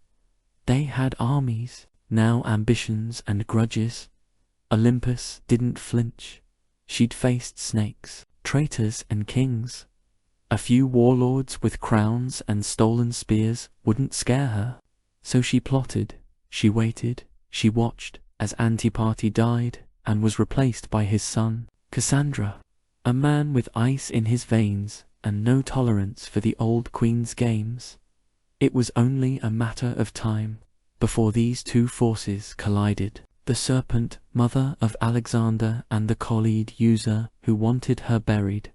They had armies, now ambitions and grudges. Olympus didn't flinch. She'd faced snakes, traitors and kings. A few warlords with crowns and stolen spears wouldn't scare her. So she plotted, she waited, she watched as Antipater died and was replaced by his son, Cassandra, a man with ice in his veins and no tolerance for the old queen's games. It was only a matter of time before these two forces collided. The serpent, mother of Alexander, and the Khalid user who wanted her buried.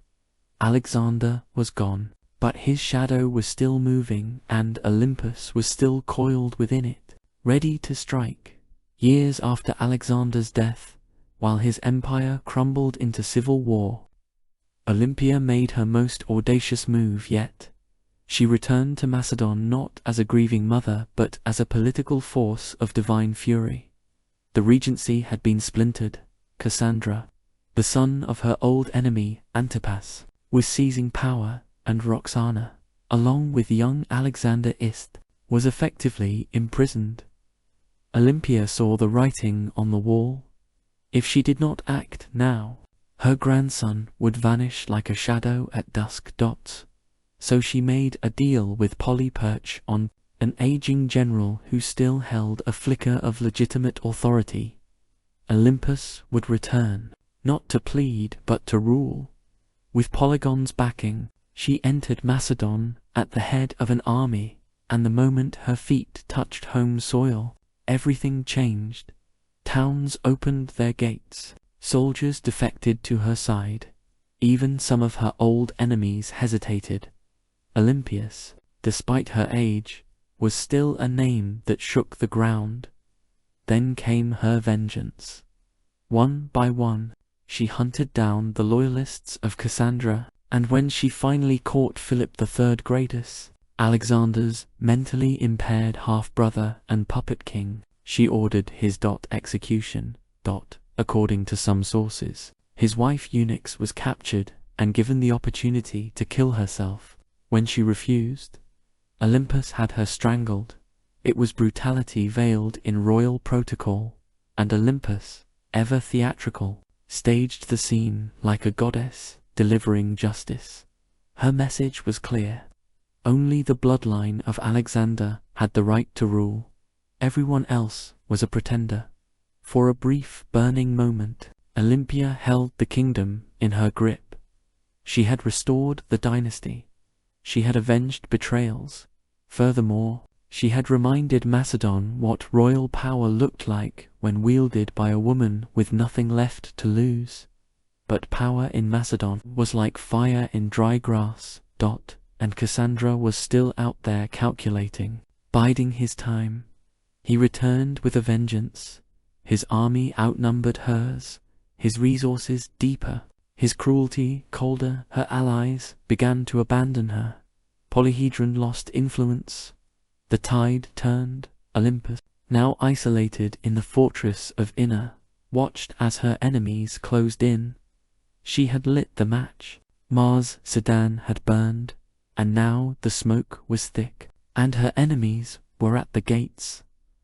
Alexander was gone, but his shadow was still moving, and Olympus was still coiled within it, ready to strike. Years after Alexander's death, while his empire crumbled into civil war, Olympia made her most audacious move yet. She returned to Macedon not as a grieving mother, but as a political force of divine fury. The regency had been splintered. Cassandra, the son of her old enemy Antipas, was seizing power, and Roxana, along with young Alexander was effectively imprisoned. Olympia saw the writing on the wall. If she did not act now, her grandson would vanish like a shadow at dusk. So she made a deal with Polyperch, an aging general who still held a flicker of legitimate authority. Olympus would return, not to plead but to rule. With Polygon's backing, she entered Macedon at the head of an army, and the moment her feet touched home soil, everything changed. Towns opened their gates, soldiers defected to her side, even some of her old enemies hesitated. Olympias, despite her age, was still a name that shook the ground. Then came her vengeance. One by one, she hunted down the loyalists of Cassandra, and when she finally caught Philip III Greatus, Alexander's mentally impaired half-brother and puppet king, she ordered his execution. According to some sources, his wife Eunuchs was captured and given the opportunity to kill herself. When she refused, Olympus had her strangled. It was brutality veiled in royal protocol, and Olympus, ever theatrical, staged the scene like a goddess delivering justice. Her message was clear. Only the bloodline of Alexander had the right to rule. Everyone else was a pretender. For a brief, burning moment, Olympia held the kingdom in her grip. She had restored the dynasty. She had avenged betrayals. Furthermore, she had reminded Macedon what royal power looked like when wielded by a woman with nothing left to lose. But power in Macedon was like fire in dry grass. And Cassandra was still out there calculating, biding his time. He returned with a vengeance. His army outnumbered hers, his resources deeper, his cruelty colder. Her allies began to abandon her. Polyhedron lost influence. The tide turned. Olympus, now isolated in the fortress of Inna, watched as her enemies closed in. She had lit the match. Mars Sedan had burned, and now the smoke was thick, and her enemies were at the gates.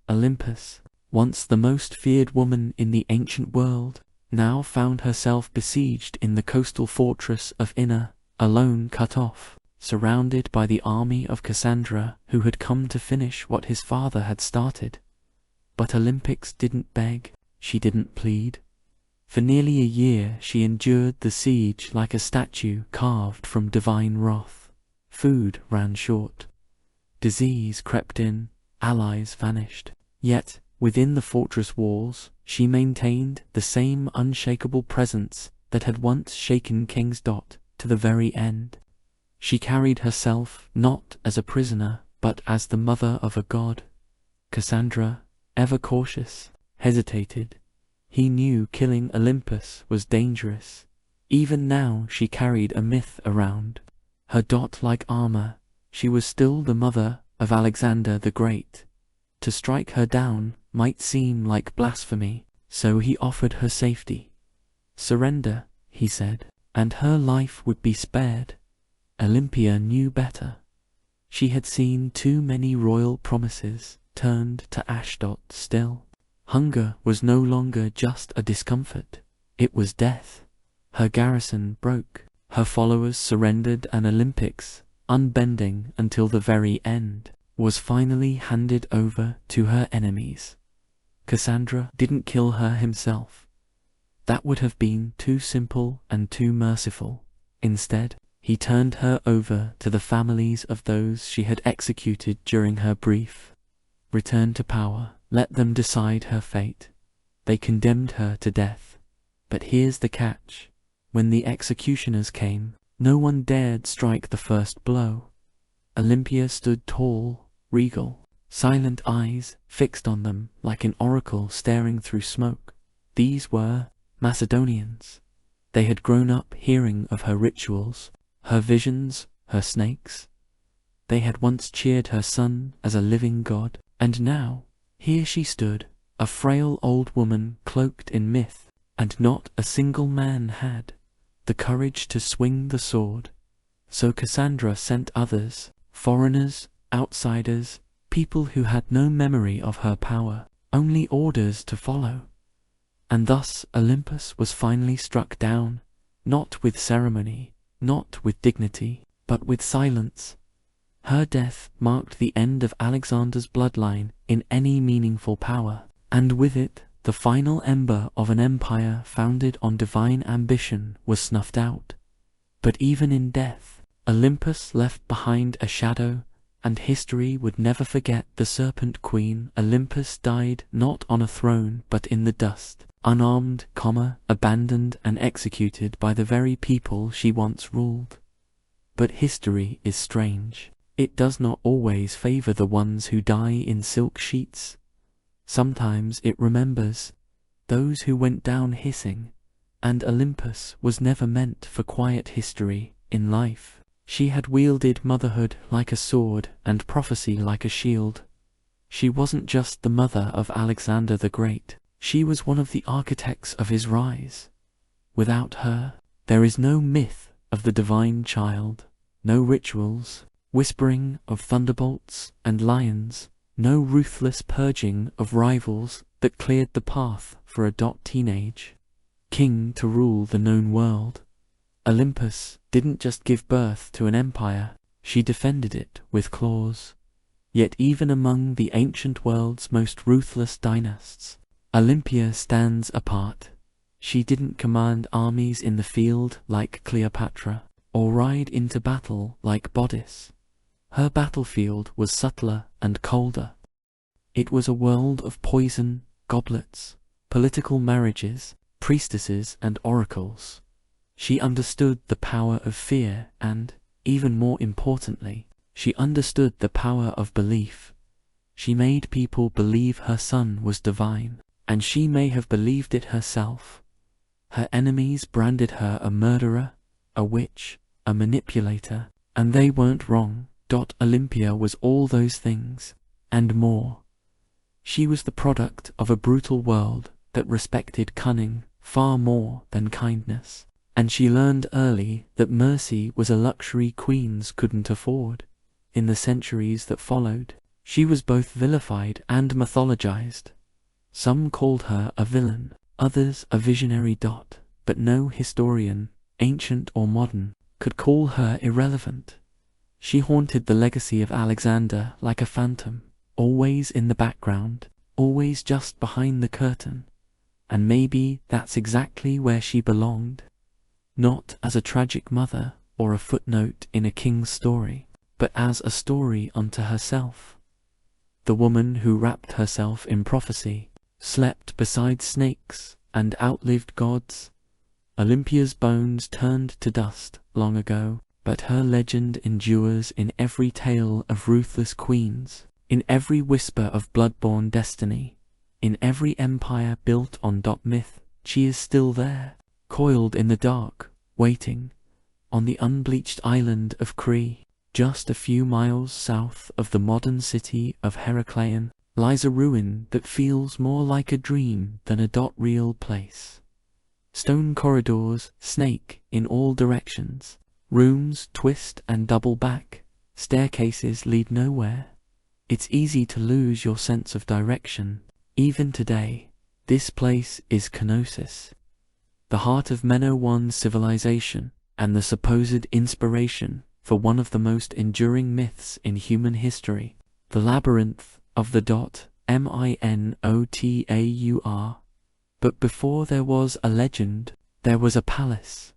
Olympus, once the most feared woman in the ancient world, now found herself besieged in the coastal fortress of Inna, alone, cut off, surrounded by the army of Cassandra, who had come to finish what his father had started. But Olympix didn't beg, she didn't plead. For nearly a year she endured the siege like a statue carved from divine wrath. Food ran short. Disease crept in, allies vanished. Yet, within the fortress walls, she maintained the same unshakable presence that had once shaken King's Dot to the very end. She carried herself not as a prisoner, but as the mother of a god. Cassandra, ever cautious, hesitated. He knew killing Olympus was dangerous. Even now she carried a myth around. Her dot-like armor, she was still the mother of Alexander the Great. To strike her down might seem like blasphemy, so he offered her safety. Surrender, he said, and her life would be spared. Olympia knew better. She had seen too many royal promises turned to ashdot still. Hunger was no longer just a discomfort, it was death. Her garrison broke, her followers surrendered, and Olympix, unbending until the very end, was finally handed over to her enemies. Cassandra didn't kill her himself. That would have been too simple and too merciful. Instead, he turned her over to the families of those she had executed during her brief return to power. Let them decide her fate. They condemned her to death. But here's the catch. When the executioners came, no one dared strike the first blow. Olympia stood tall, regal, silent eyes fixed on them like an oracle staring through smoke. These were Macedonians. They had grown up hearing of her rituals, her visions, her snakes. They had once cheered her son as a living god, and now, here she stood, a frail old woman cloaked in myth, and not a single man had the courage to swing the sword. So Cassandra sent others, foreigners, outsiders, people who had no memory of her power, only orders to follow. And thus Olympus was finally struck down, not with ceremony, not with dignity, but with silence. Her death marked the end of Alexander's bloodline in any meaningful power, and with it, the final ember of an empire founded on divine ambition was snuffed out. But even in death, Olympus left behind a shadow, and history would never forget the Serpent Queen. Olympus died not on a throne but in the dust, unarmed, abandoned and executed by the very people she once ruled. But history is strange. It does not always favor the ones who die in silk sheets. Sometimes it remembers those who went down hissing, and Olympus was never meant for quiet history in life. She had wielded motherhood like a sword and prophecy like a shield. She wasn't just the mother of Alexander the Great. She was one of the architects of his rise. Without her, there is no myth of the divine child, no rituals, whispering of thunderbolts and lions, no ruthless purging of rivals that cleared the path for a teenage king to rule the known world. Olympus didn't just give birth to an empire, she defended it with claws. Yet even among the ancient world's most ruthless dynasts, Olympia stands apart. She didn't command armies in the field like Cleopatra, or ride into battle like Bodice. Her battlefield was subtler and colder. It was a world of poison, goblets, political marriages, priestesses and oracles. She understood the power of fear and, even more importantly, she understood the power of belief. She made people believe her son was divine, and she may have believed it herself. Her enemies branded her a murderer, a witch, a manipulator, and they weren't wrong. Olympia was all those things, and more. She was the product of a brutal world that respected cunning far more than kindness, and she learned early that mercy was a luxury queens couldn't afford. In the centuries that followed, she was both vilified and mythologized. Some called her a villain, others a visionary. But no historian, ancient or modern, could call her irrelevant. She haunted the legacy of Alexander like a phantom, always in the background, always just behind the curtain. And maybe that's exactly where she belonged. Not as a tragic mother or a footnote in a king's story, but as a story unto herself. The woman who wrapped herself in prophecy, slept beside snakes, and outlived gods. Olympia's bones turned to dust long ago, but her legend endures in every tale of ruthless queens, in every whisper of blood-born destiny, in every empire built on myth. She is still there, coiled in the dark, waiting, on the unbleached island of Cree. Just a few miles south of the modern city of Heracleion lies a ruin that feels more like a dream than a real place. Stone corridors snake in all directions, rooms twist and double back, staircases lead nowhere. It's easy to lose your sense of direction. Even today, this place is Kenosis, the heart of Minoan civilization and the supposed inspiration for one of the most enduring myths in human history, the Labyrinth of the Minotaur. But before there was a legend, there was a palace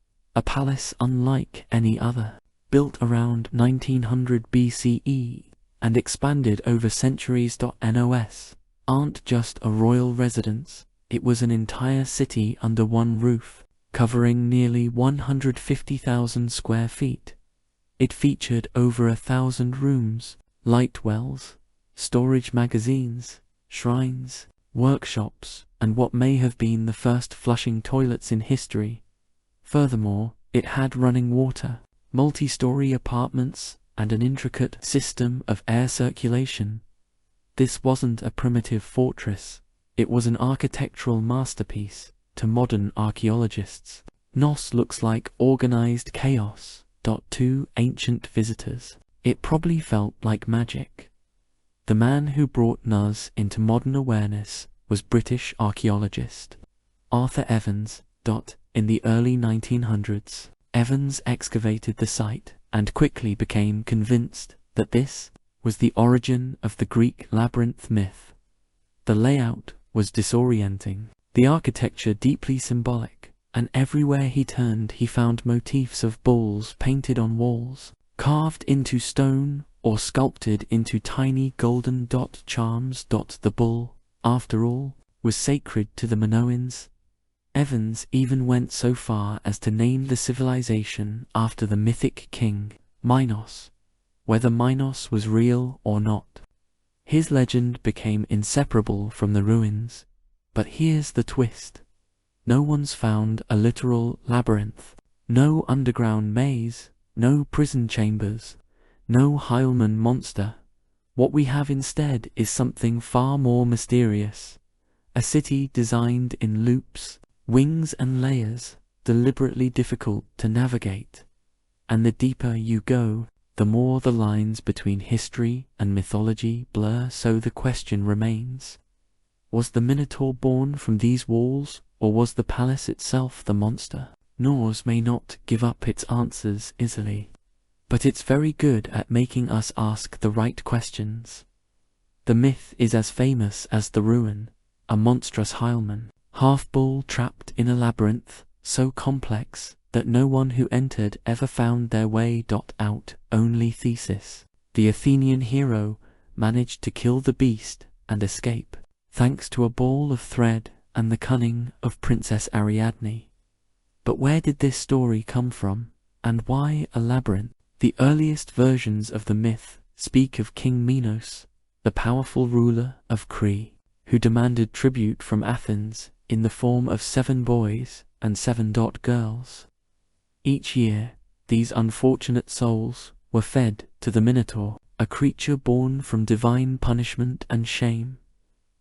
unlike any other, built around 1900 BCE and expanded over centuries. Nos aren't just a royal residence, it was an entire city under one roof, covering nearly 150,000 square feet. It featured over 1,000 rooms, light wells, storage magazines, shrines, workshops, and what may have been the first flushing toilets in history. Furthermore, it had running water, multi-story apartments, and an intricate system of air circulation. This wasn't a primitive fortress, it was an architectural masterpiece to modern archaeologists. Nos looks like organized chaos. To ancient visitors, it probably felt like magic. The man who brought Nos into modern awareness was British archaeologist Arthur Evans. In the early 1900s, Evans excavated the site and quickly became convinced that this was the origin of the Greek labyrinth myth. The layout was disorienting, the architecture deeply symbolic, and everywhere he turned he found motifs of bulls painted on walls, carved into stone or sculpted into tiny golden charms. The bull, after all, was sacred to the Minoans. Evans even went so far as to name the civilization after the mythic king, Minos, whether Minos was real or not. His legend became inseparable from the ruins. But here's the twist. No one's found a literal labyrinth, no underground maze, no prison chambers, no Heilman monster. What we have instead is something far more mysterious. A city designed in loops, wings and layers, deliberately difficult to navigate. And the deeper you go, the more the lines between history and mythology blur. So the question remains, was the Minotaur born from these walls, or was the palace itself the monster? Nos may not give up its answers easily, but it's very good at making us ask the right questions. The myth is as famous as the ruin, a monstrous Heilman, half-bull trapped in a labyrinth, so complex that no one who entered ever found their way out. Only Theseus, the Athenian hero, managed to kill the beast and escape, thanks to a ball of thread and the cunning of Princess Ariadne. But where did this story come from, and why a labyrinth? The earliest versions of the myth speak of King Minos, the powerful ruler of Crete, who demanded tribute from Athens in the form of 7 boys and 7 girls. Each year, these unfortunate souls were fed to the Minotaur, a creature born from divine punishment and shame.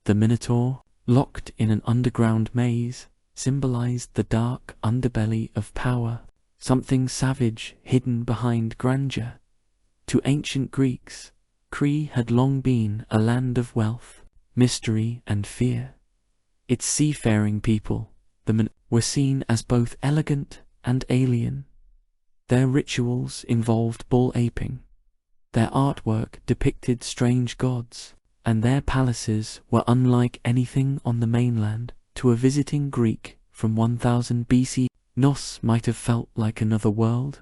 The Minotaur, locked in an underground maze, symbolized the dark underbelly of power, something savage hidden behind grandeur. To ancient Greeks, Crete had long been a land of wealth, mystery and fear. Its seafaring people, the men were seen as both elegant and alien. Their rituals involved bull aping. Their artwork depicted strange gods, and their palaces were unlike anything on the mainland. To a visiting Greek from 1000 BC, Knos might have felt like another world.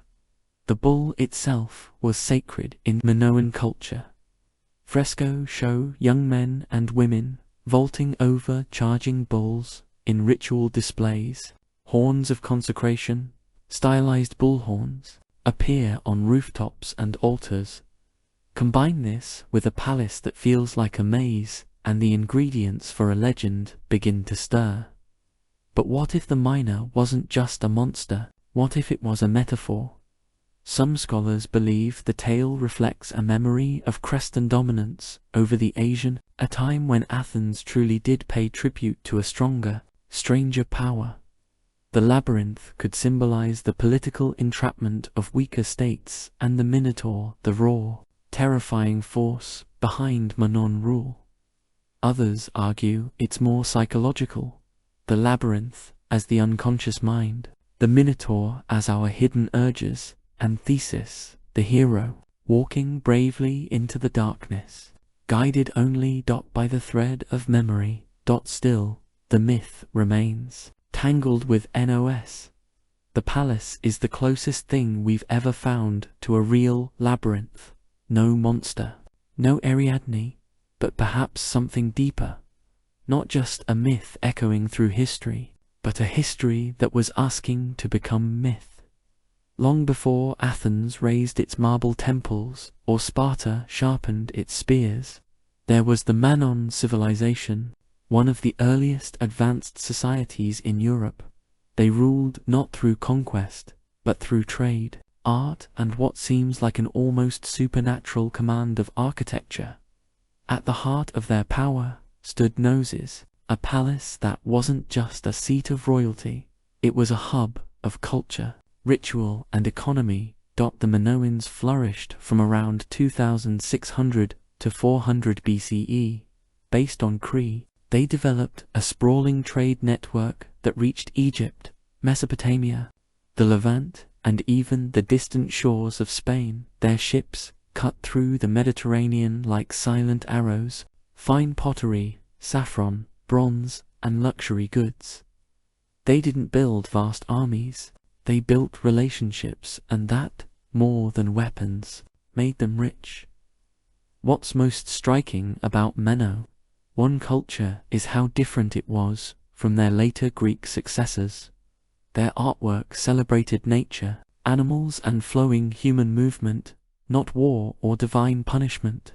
The bull itself was sacred in Minoan culture. Frescoes show young men and women vaulting over charging bulls in ritual displays. Horns of consecration, stylized bull horns, appear on rooftops and altars. Combine this with a palace that feels like a maze, and the ingredients for a legend begin to stir. But what if the miner wasn't just a monster? What if it was a metaphor? Some scholars believe the tale reflects a memory of Cretan dominance over the Asian, a time when Athens truly did pay tribute to a stronger, stranger power. The labyrinth could symbolize the political entrapment of weaker states, and the Minotaur the raw, terrifying force behind Minoan rule. Others argue it's more psychological. The labyrinth as the unconscious mind, the Minotaur as our hidden urges, and Theseus, the hero, walking bravely into the darkness, guided only by the thread of memory. Still, the myth remains, tangled with Nos. The palace is the closest thing we've ever found to a real labyrinth. No monster, no Ariadne, but perhaps something deeper. Not just a myth echoing through history, but a history that was asking to become myth. Long before Athens raised its marble temples or Sparta sharpened its spears, there was the Minoan civilization, one of the earliest advanced societies in Europe. They ruled not through conquest, but through trade, art, and what seems like an almost supernatural command of architecture. At the heart of their power stood Gnosis, a palace that wasn't just a seat of royalty, it was a hub of culture, ritual, and economy. The Minoans flourished from around 2600 to 400 BCE. Based on Cree, they developed a sprawling trade network that reached Egypt, Mesopotamia, the Levant, and even the distant shores of Spain. Their ships cut through the Mediterranean like silent arrows, fine pottery, saffron, bronze, and luxury goods. They didn't build vast armies, they built relationships, and that, more than weapons, made them rich. What's most striking about Minoan culture is how different it was from their later Greek successors. Their artwork celebrated nature, animals, and flowing human movement, not war or divine punishment.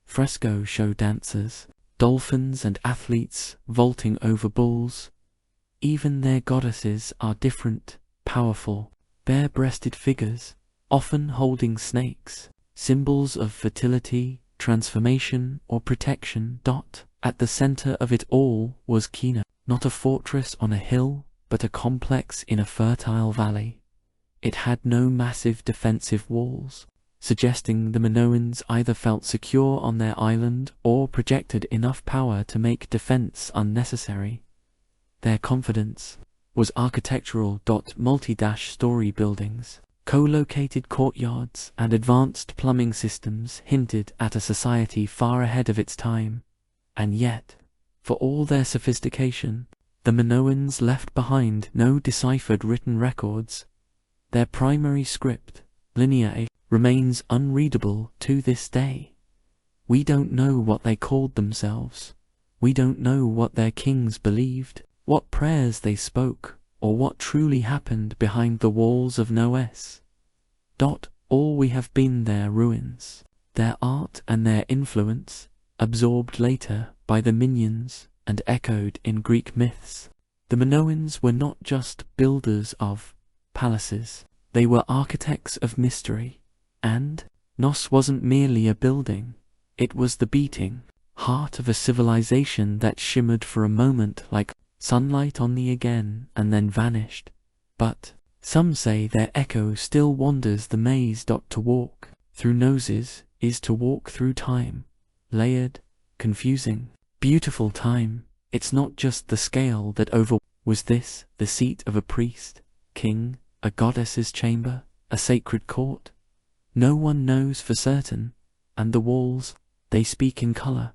Frescoes show dancers, dolphins, and athletes vaulting over bulls. Even their goddesses are different, powerful, bare-breasted figures, often holding snakes, symbols of fertility, transformation, or protection. At the center of it all was Kina, not a fortress on a hill, but a complex in a fertile valley. It had no massive defensive walls, suggesting the Minoans either felt secure on their island or projected enough power to make defense unnecessary. Their confidence was architectural. Multi-story buildings, co-located courtyards, and advanced plumbing systems hinted at a society far ahead of its time. And yet, for all their sophistication, the Minoans left behind no deciphered written records. Their primary script, linear, remains unreadable to this day. We don't know what they called themselves. We don't know what their kings believed, what prayers they spoke, or what truly happened behind the walls of Nos. All we have been their ruins, their art and their influence, absorbed later by the Minions and echoed in Greek myths. The Minoans were not just builders of palaces, they were architects of mystery. And Nos wasn't merely a building, it was the beating heart of a civilization that shimmered for a moment like sunlight on the again and then vanished. But some say their echo still wanders the maze. To walk through Gnosis is to walk through time, layered, confusing, beautiful time. It's not just the scale that Was this the seat of a priest, king, a goddess's chamber, a sacred court? No one knows for certain, and the walls, they speak in color.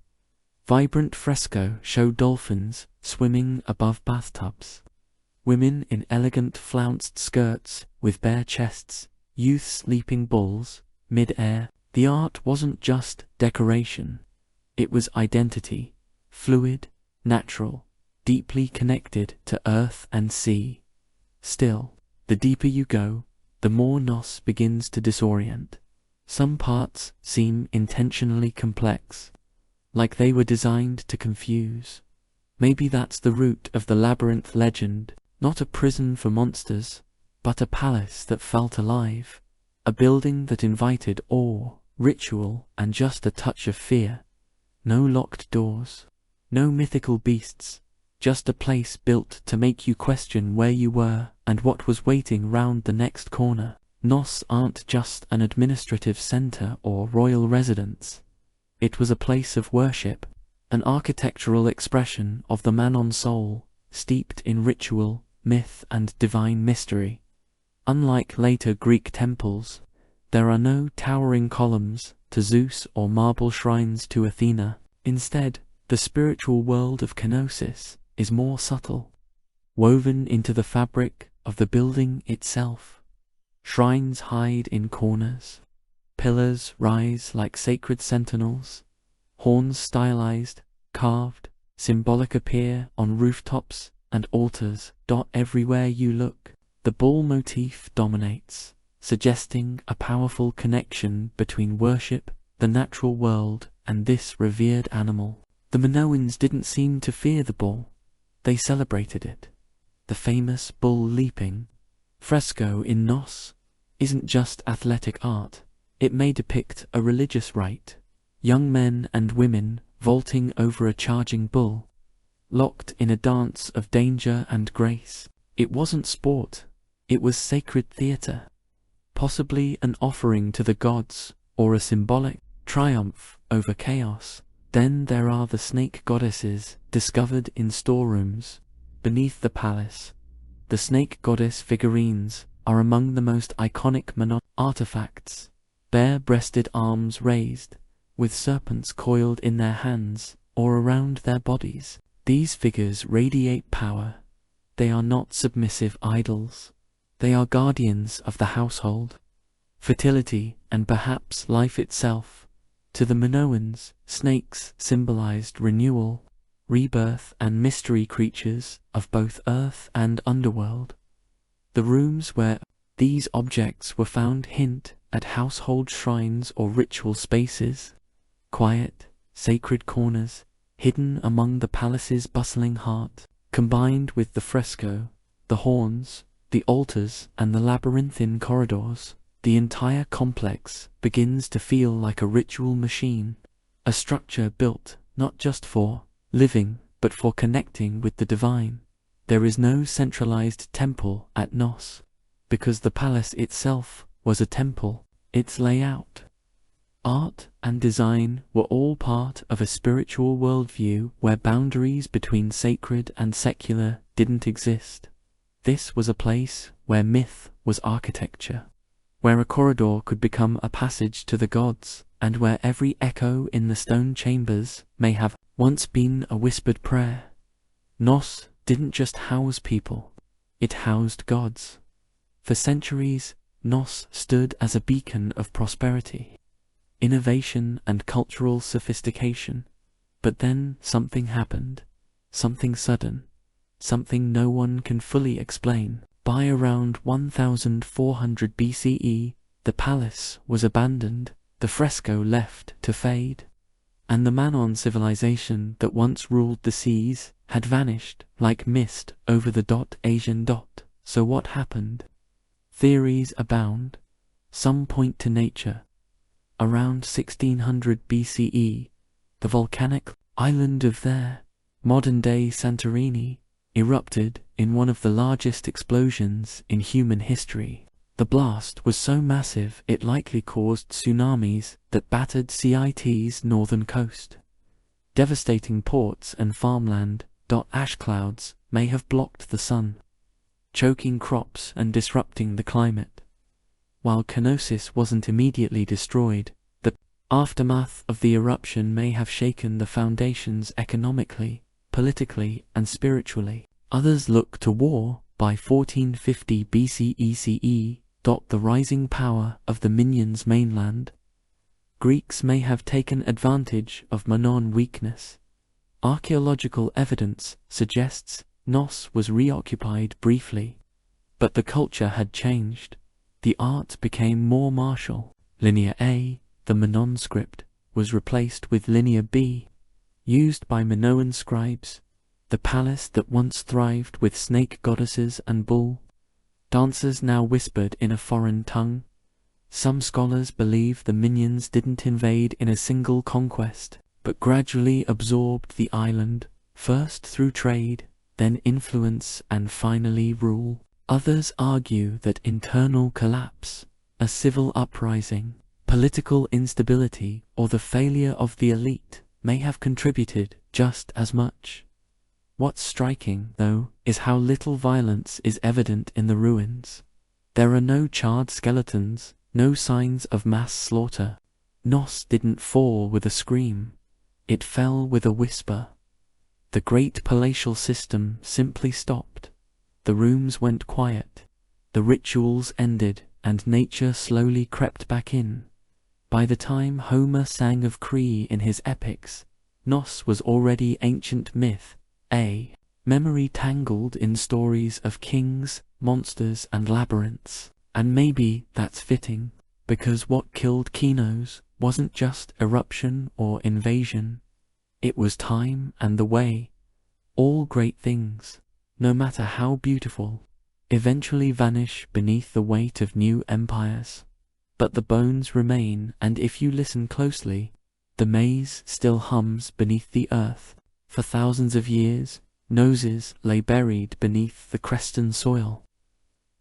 Vibrant fresco show dolphins swimming above bathtubs. Women in elegant flounced skirts with bare chests, youths leaping bulls, mid-air. The art wasn't just decoration. It was identity, fluid, natural, deeply connected to earth and sea. Still, the deeper you go, the more Nos begins to disorient. Some parts seem intentionally complex, like they were designed to confuse. Maybe that's the root of the labyrinth legend, not a prison for monsters, but a palace that felt alive, a building that invited awe, ritual, and just a touch of fear. No locked doors, no mythical beasts, just a place built to make you question where you were and what was waiting round the next corner. Nos aren't just an administrative center or royal residence. It was a place of worship, an architectural expression of the Manon soul, steeped in ritual, myth, and divine mystery. Unlike later Greek temples, there are no towering columns to Zeus or marble shrines to Athena. Instead, the spiritual world of kenosis is more subtle, woven into the fabric of the building itself. Shrines hide in corners, pillars rise like sacred sentinels, horns stylized, carved, symbolic appear on rooftops and altars. Everywhere you look, the bull motif dominates, suggesting a powerful connection between worship, the natural world, and this revered animal. The Minoans didn't seem to fear the bull, they celebrated it. The famous bull leaping fresco in Nos isn't just athletic art, it may depict a religious rite. Young men and women vaulting over a charging bull, locked in a dance of danger and grace. It wasn't sport, it was sacred theater, possibly an offering to the gods or a symbolic triumph over chaos. Then there are the snake goddesses discovered in storerooms beneath the palace. The snake goddess figurines are among the most iconic Manon artifacts, bare-breasted arms raised, with serpents coiled in their hands or around their bodies. These figures radiate power. They are not submissive idols. They are guardians of the household, fertility, and perhaps life itself. To the Minoans, snakes symbolized renewal, rebirth, and mystery, creatures of both earth and underworld. The rooms where these objects were found hint at household shrines or ritual spaces, quiet, sacred corners, hidden among the palace's bustling heart. Combined with the fresco, the horns, the altars, and the labyrinthine corridors, the entire complex begins to feel like a ritual machine, a structure built not just for living, but for connecting with the divine. There is no centralized temple at Nos, because the palace itself was a temple. Its layout, art, and design were all part of a spiritual worldview where boundaries between sacred and secular didn't exist. This was a place where myth was architecture, where a corridor could become a passage to the gods, and where every echo in the stone chambers may have once been a whispered prayer. Nos didn't just house people, it housed gods. For centuries, Nos stood as a beacon of prosperity, innovation, and cultural sophistication. But then something happened, something sudden, something no one can fully explain. By around 1400 BCE, the palace was abandoned, the fresco left to fade, and the Manon civilization that once ruled the seas had vanished like mist over the Asian. So what happened? Theories abound. Some point to nature. Around 1600 BCE, the volcanic island of modern-day Santorini, erupted in one of the largest explosions in human history. The blast was so massive it likely caused tsunamis that battered CIT's northern coast, devastating ports and farmland. Ash clouds may have blocked the sun, choking crops and disrupting the climate. While Knossos wasn't immediately destroyed, the aftermath of the eruption may have shaken the foundations economically, politically, and spiritually. Others look to war by 1450 BCE. The rising power of the Minoans mainland. Greeks may have taken advantage of Minoan weakness. Archaeological evidence suggests Knos was reoccupied briefly, but the culture had changed. The art became more martial. Linear A, the Minoan script, was replaced with Linear B, used by Minoan scribes. The palace that once thrived with snake goddesses and bull dancers now whispered in a foreign tongue. Some scholars believe the Minoans didn't invade in a single conquest, but gradually absorbed the island, first through trade, then influence, and finally rule. Others argue that internal collapse, a civil uprising, political instability, or the failure of the elite may have contributed just as much. What's striking, though, is how little violence is evident in the ruins. There are no charred skeletons, no signs of mass slaughter. Knos didn't fall with a scream. It fell with a whisper. The great palatial system simply stopped. The rooms went quiet. The rituals ended, and nature slowly crept back in. By the time Homer sang of Cree in his epics, Knos was already ancient myth, a memory tangled in stories of kings, monsters, and labyrinths. And maybe that's fitting, because what killed Knos wasn't just eruption or invasion. It was time and the way. All great things, no matter how beautiful, eventually vanish beneath the weight of new empires. But the bones remain, and if you listen closely, the maze still hums beneath the earth. For thousands of years, noses lay buried beneath the Creston soil.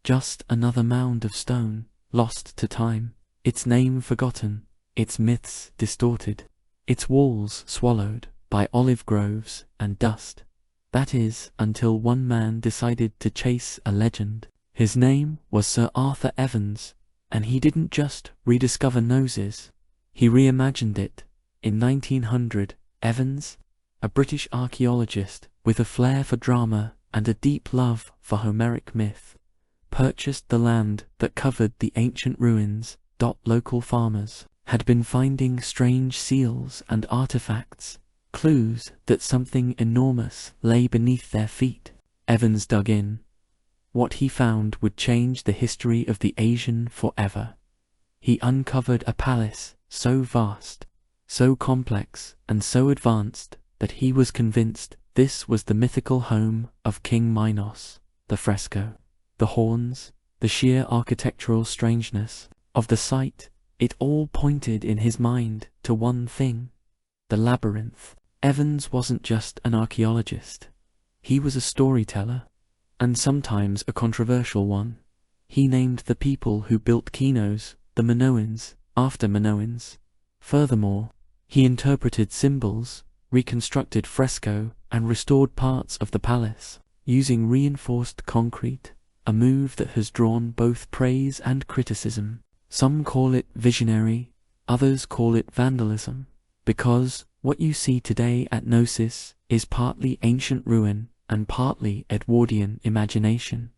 Just another mound of stone, lost to time, its name forgotten, its myths distorted, its walls swallowed by olive groves and dust. That is, until one man decided to chase a legend. His name was Sir Arthur Evans, and he didn't just rediscover noses, he reimagined it. In 1900, Evans, a British archaeologist with a flair for drama and a deep love for Homeric myth, purchased the land that covered the ancient ruins. Local farmers had been finding strange seals and artifacts, clues that something enormous lay beneath their feet. Evans dug in. What he found would change the history of the Asian forever. He uncovered a palace so vast, so complex, and so advanced that he was convinced this was the mythical home of King Minos. The fresco, the horns, the sheer architectural strangeness of the site, it all pointed in his mind to one thing: the labyrinth. Evans wasn't just an archaeologist. He was a storyteller, and sometimes a controversial one. He named the people who built Knos the Minoans, after Minoans. Furthermore, he interpreted symbols, reconstructed fresco, and restored parts of the palace, using reinforced concrete, a move that has drawn both praise and criticism. Some call it visionary, others call it vandalism, because what you see today at Knossos is partly ancient ruin and partly Edwardian imagination.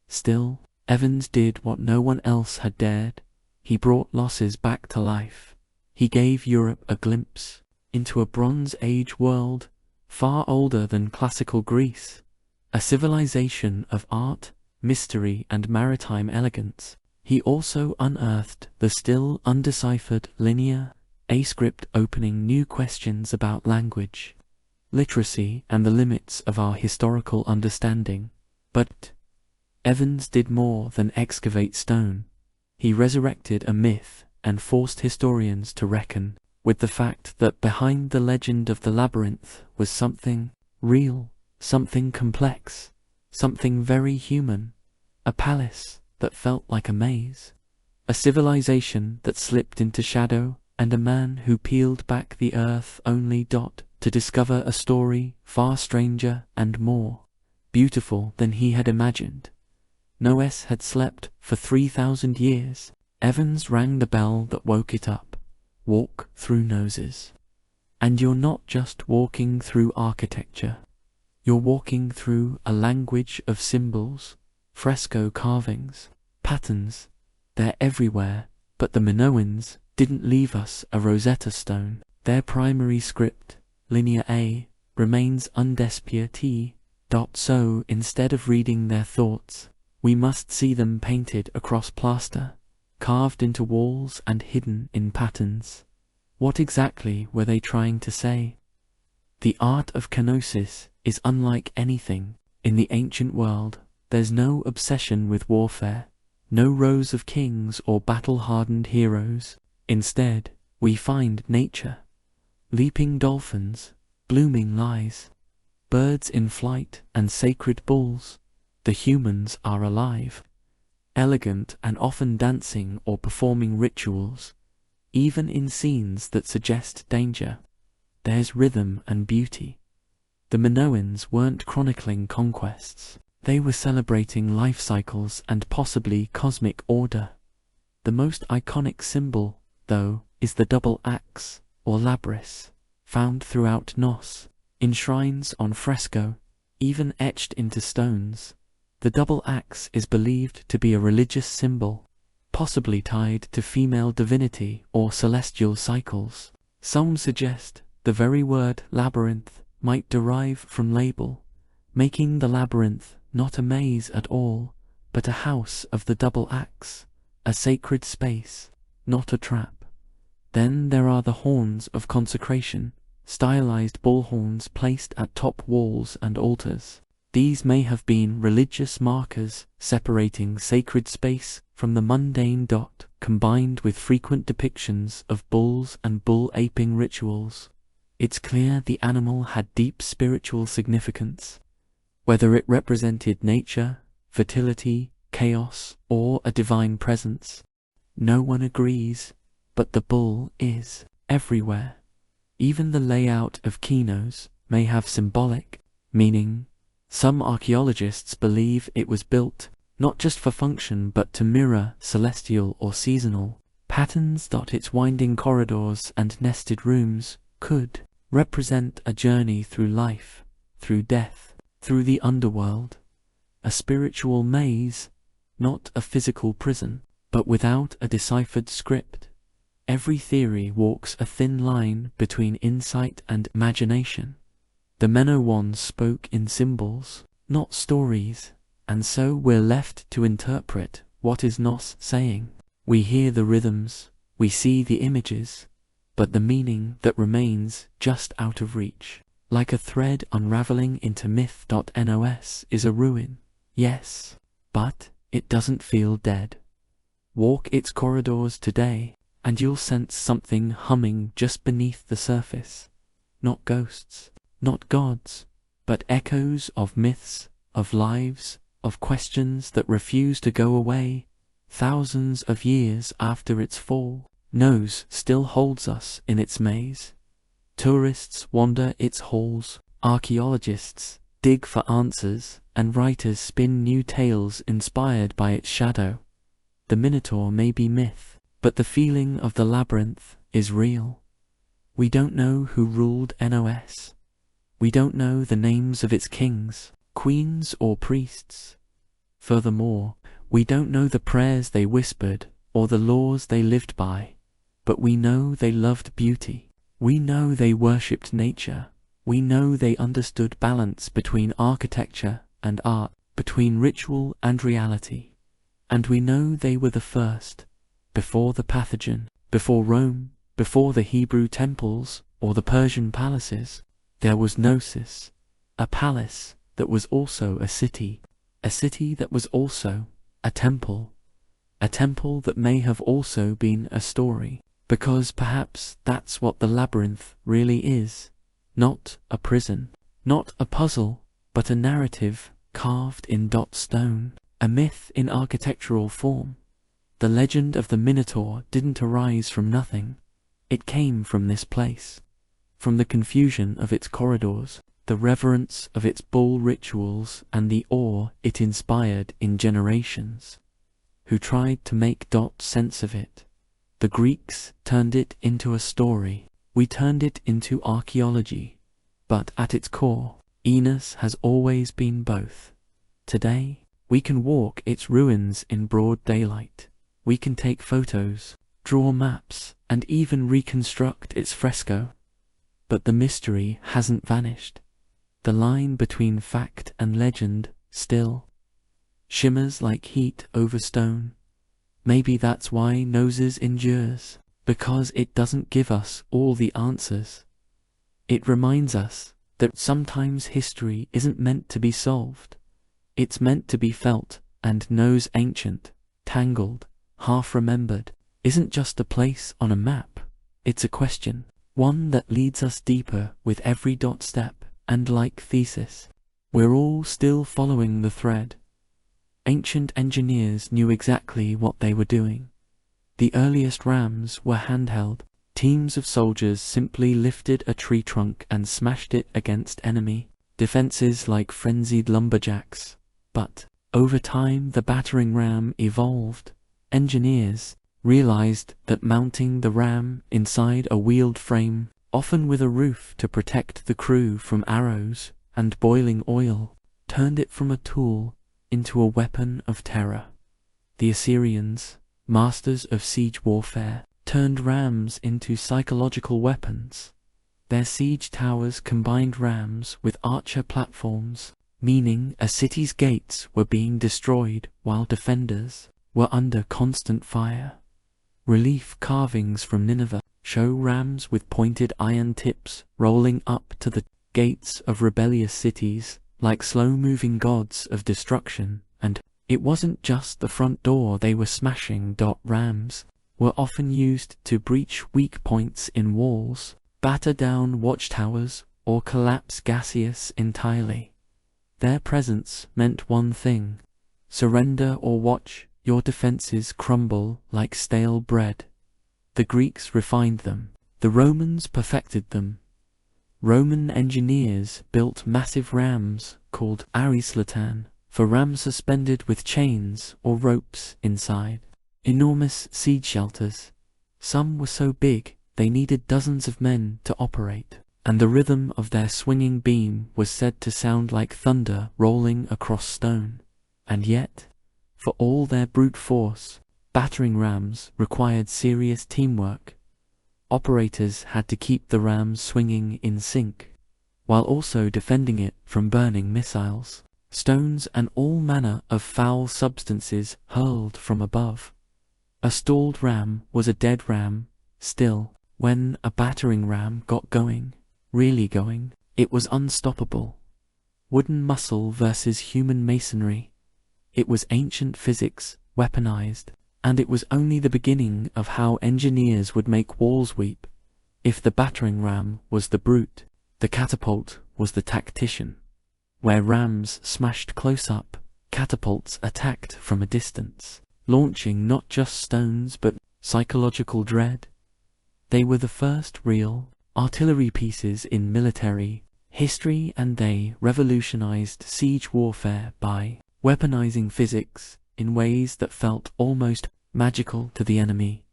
Still, Evans did what no one else had dared. He brought losses back to life. He gave Europe a glimpse into a Bronze Age world far older than classical Greece, a civilization of art, mystery, and maritime elegance. He also unearthed the still undeciphered Linear A script, opening new questions about language, literacy, and the limits of our historical understanding. But Evans did more than excavate stone. He resurrected a myth and forced historians to reckon with the fact that behind the legend of the labyrinth was something real, something complex, something very human, a palace that felt like a maze, a civilization that slipped into shadow, and a man who peeled back the earth only to discover a story far stranger and more beautiful than he had imagined. Noes had slept for 3,000 years. Evans rang the bell that woke it up. Walk through noses. And you're not just walking through architecture. You're walking through a language of symbols, fresco carvings, patterns. They're everywhere, but the Minoans didn't leave us a Rosetta Stone. Their primary script, Linear A, remains undespia T. So instead of reading their thoughts, we must see them painted across plaster, carved into walls and hidden in patterns. What exactly were they trying to say? The art of kenosis is unlike anything in the ancient world. There's no obsession with warfare, no rows of kings or battle-hardened heroes. Instead, we find nature. Leaping dolphins, blooming lies, birds in flight and sacred bulls. The humans are alive, elegant and often dancing or performing rituals, even in scenes that suggest danger. There's rhythm and beauty. The Minoans weren't chronicling conquests. They were celebrating life cycles and possibly cosmic order. The most iconic symbol, though, is the double axe, or labrys, found throughout Nos, in shrines on fresco, even etched into stones. The double axe is believed to be a religious symbol, possibly tied to female divinity or celestial cycles. Some suggest the very word labyrinth might derive from label, making the labyrinth not a maze at all, but a house of the double axe, a sacred space, not a trap. Then there are the horns of consecration, stylized bull horns placed at top walls and altars. These may have been religious markers separating sacred space from the mundane. Combined with frequent depictions of bulls and bull-aping rituals, it's clear the animal had deep spiritual significance. Whether it represented nature, fertility, chaos, or a divine presence, no one agrees, but the bull is everywhere. Even the layout of Kenos may have symbolic meaning. Some archaeologists believe it was built not just for function but to mirror celestial or seasonal patterns. Its winding corridors and nested rooms could represent a journey through life, through death, through the underworld. A spiritual maze, not a physical prison, but without a deciphered script. Every theory walks a thin line between insight and imagination. The Minoans spoke in symbols, not stories, and so we're left to interpret what is Nos saying. We hear the rhythms, we see the images, but the meaning that remains just out of reach. Like a thread unraveling into myth. Nos is a ruin, yes, but it doesn't feel dead. Walk its corridors today, and you'll sense something humming just beneath the surface. Not ghosts, not gods, but echoes of myths, of lives, of questions that refuse to go away. Thousands of years after its fall, Nos still holds us in its maze. Tourists wander its halls, archaeologists dig for answers, and writers spin new tales inspired by its shadow. The Minotaur may be myth, but the feeling of the labyrinth is real. We don't know who ruled Nos. We don't know the names of its kings, queens, or priests. Furthermore, we don't know the prayers they whispered or the laws they lived by, but we know they loved beauty. We know they worshipped nature. We know they understood balance between architecture and art, between ritual and reality. And we know they were the first, before the pathogen, before Rome, before the Hebrew temples or the Persian palaces. There was Gnosis, a palace that was also a city that was also a temple that may have also been a story, because perhaps that's what the labyrinth really is. Not a prison, not a puzzle, but a narrative carved in stone, a myth in architectural form. The legend of the Minotaur didn't arise from nothing. It came from this place, from the confusion of its corridors, the reverence of its bull rituals and the awe it inspired in generations, who tried to make sense of it. The Greeks turned it into a story. We turned it into archaeology. But at its core, Enos has always been both. Today, we can walk its ruins in broad daylight. We can take photos, draw maps, and even reconstruct its fresco. But the mystery hasn't vanished. The line between fact and legend still shimmers like heat over stone. Maybe that's why Noses endures, because it doesn't give us all the answers. It reminds us that sometimes history isn't meant to be solved. It's meant to be felt, and Nose ancient, tangled, half-remembered, isn't just a place on a map. It's a question, one that leads us deeper with every step, and like Thesis, we're all still following the thread. Ancient engineers knew exactly what they were doing. The earliest rams were handheld. Teams of soldiers simply lifted a tree trunk and smashed it against enemy defenses like frenzied lumberjacks. But over time the battering ram evolved. Engineers realized that mounting the ram inside a wheeled frame, often with a roof to protect the crew from arrows and boiling oil, turned it from a tool into a weapon of terror. The Assyrians, masters of siege warfare, turned rams into psychological weapons. Their siege towers combined rams with archer platforms, meaning a city's gates were being destroyed while defenders were under constant fire. Relief carvings from Nineveh show rams with pointed iron tips rolling up to the gates of rebellious cities like slow-moving gods of destruction, and it wasn't just the front door they were smashing. Rams were often used to breach weak points in walls, batter down watchtowers, or collapse gaseous entirely. Their presence meant one thing: surrender or watch your defenses crumble like stale bread. The Greeks refined them. The Romans perfected them. Roman engineers built massive rams called arislatan for rams suspended with chains or ropes inside. Enormous siege shelters. Some were so big they needed dozens of men to operate, and the rhythm of their swinging beam was said to sound like thunder rolling across stone. And yet, for all their brute force, battering rams required serious teamwork. Operators had to keep the ram swinging in sync, while also defending it from burning missiles, stones, and all manner of foul substances hurled from above. A stalled ram was a dead ram. Still, when a battering ram got going, really going, it was unstoppable. Wooden muscle versus human masonry. It was ancient physics, weaponized. And it was only the beginning of how engineers would make walls weep. If the battering ram was the brute, the catapult was the tactician. Where rams smashed close up, catapults attacked from a distance, launching not just stones but psychological dread. They were the first real artillery pieces in military history, and they revolutionized siege warfare by weaponizing physics in ways that felt almost magical to the enemy.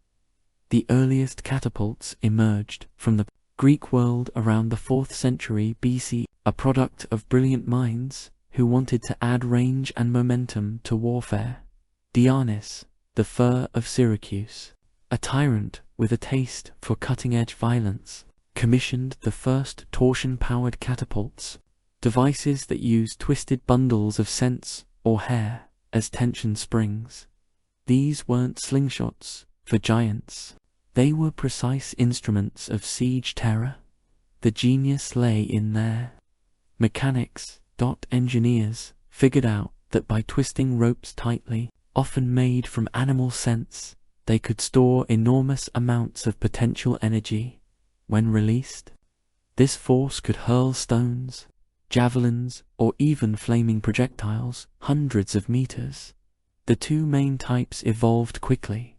The earliest catapults emerged from the Greek world around the 4th century BC, a product of brilliant minds who wanted to add range and momentum to warfare. Dionysus, the Fur of Syracuse, a tyrant with a taste for cutting-edge violence, commissioned the first torsion-powered catapults, devices that used twisted bundles of scents or hair as tension springs. These weren't slingshots for giants. They were precise instruments of siege terror. The genius lay in their mechanics. Engineers figured out that by twisting ropes tightly, often made from animal scents, they could store enormous amounts of potential energy. When released, this force could hurl stones, javelins, or even flaming projectiles hundreds of meters. The two main types evolved quickly: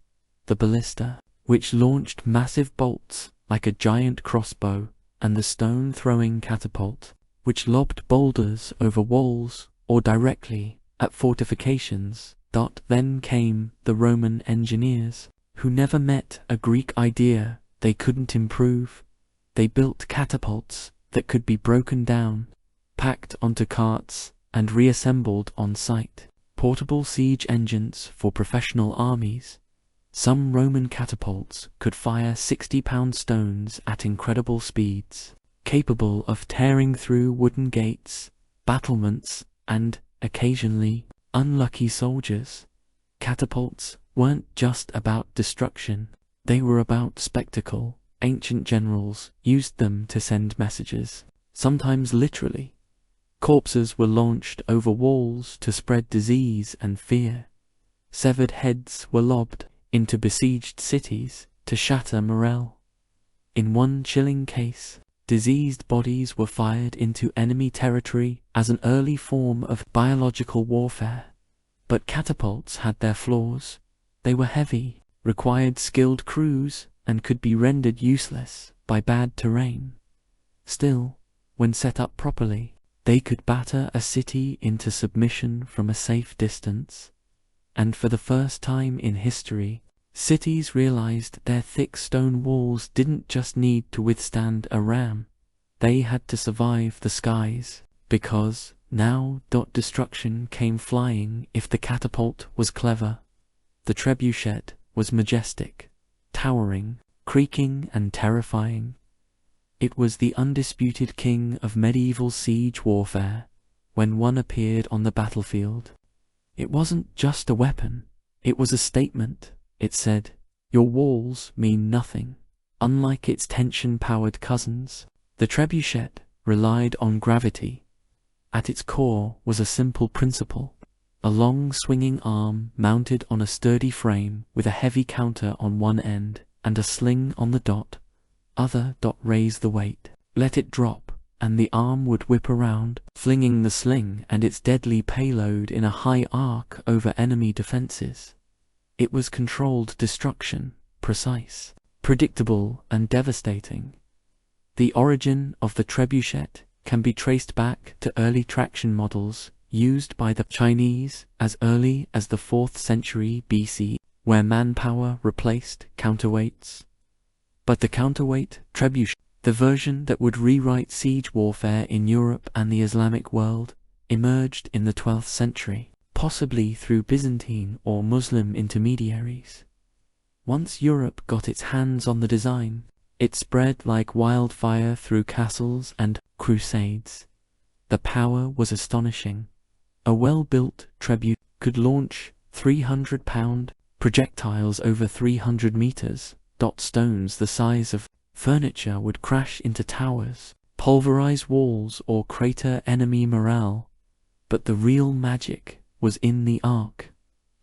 the ballista, which launched massive bolts like a giant crossbow, and the stone-throwing catapult, which lobbed boulders over walls or directly at fortifications. Then came the Roman engineers, who never met a Greek idea they couldn't improve. They built catapults that could be broken down, packed onto carts, and reassembled on site. Portable siege engines for professional armies. Some Roman catapults could fire 60-pound stones at incredible speeds, capable of tearing through wooden gates, battlements, and, occasionally, unlucky soldiers. Catapults weren't just about destruction, they were about spectacle. Ancient generals used them to send messages, sometimes literally. Corpses were launched over walls to spread disease and fear. Severed heads were lobbed into besieged cities to shatter morale. In one chilling case, diseased bodies were fired into enemy territory as an early form of biological warfare. But catapults had their flaws. They were heavy, required skilled crews, and could be rendered useless by bad terrain. Still, when set up properly, they could batter a city into submission from a safe distance. And for the first time in history, cities realized their thick stone walls didn't just need to withstand a ram. They had to survive the skies, because now destruction came flying if the catapult was clever. The trebuchet was majestic, towering, creaking, and terrifying. It was the undisputed king of medieval siege warfare when one appeared on the battlefield. It wasn't just a weapon, it was a statement. It said, "Your walls mean nothing." Unlike its tension-powered cousins, the trebuchet relied on gravity. At its core was a simple principle: a long swinging arm mounted on a sturdy frame with a heavy counter on one end and a sling on the other. Raise the weight, let it drop, and the arm would whip around, flinging the sling and its deadly payload in a high arc over enemy defenses. It was controlled destruction, precise, predictable, and devastating. The origin of the trebuchet can be traced back to early traction models used by the Chinese as early as the 4th century BC, where manpower replaced counterweights. But the counterweight trebuchet, the version that would rewrite siege warfare in Europe and the Islamic world, emerged in the 12th century, possibly through Byzantine or Muslim intermediaries. Once Europe got its hands on the design, it spread like wildfire through castles and crusades. The power was astonishing. A well-built trebuchet could launch 300-pound projectiles over 300 meters. Stones the size of furniture would crash into towers, pulverize walls, or crater enemy morale. But the real magic was in the arc.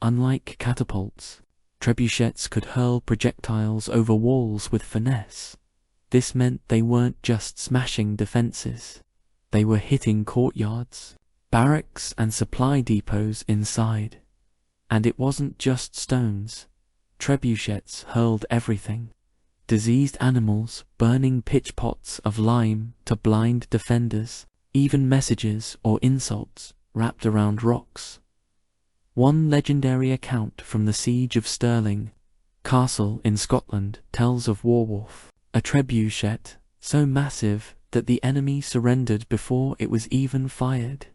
Unlike catapults, trebuchets could hurl projectiles over walls with finesse. This meant they weren't just smashing defenses. They were hitting courtyards, barracks, and supply depots inside. And it wasn't just stones. Trebuchets hurled everything: diseased animals, burning pitch pots of lime to blind defenders, even messages or insults wrapped around rocks. One legendary account from the Siege of Stirling Castle in Scotland tells of Warwolf, a trebuchet so massive that the enemy surrendered before it was even fired.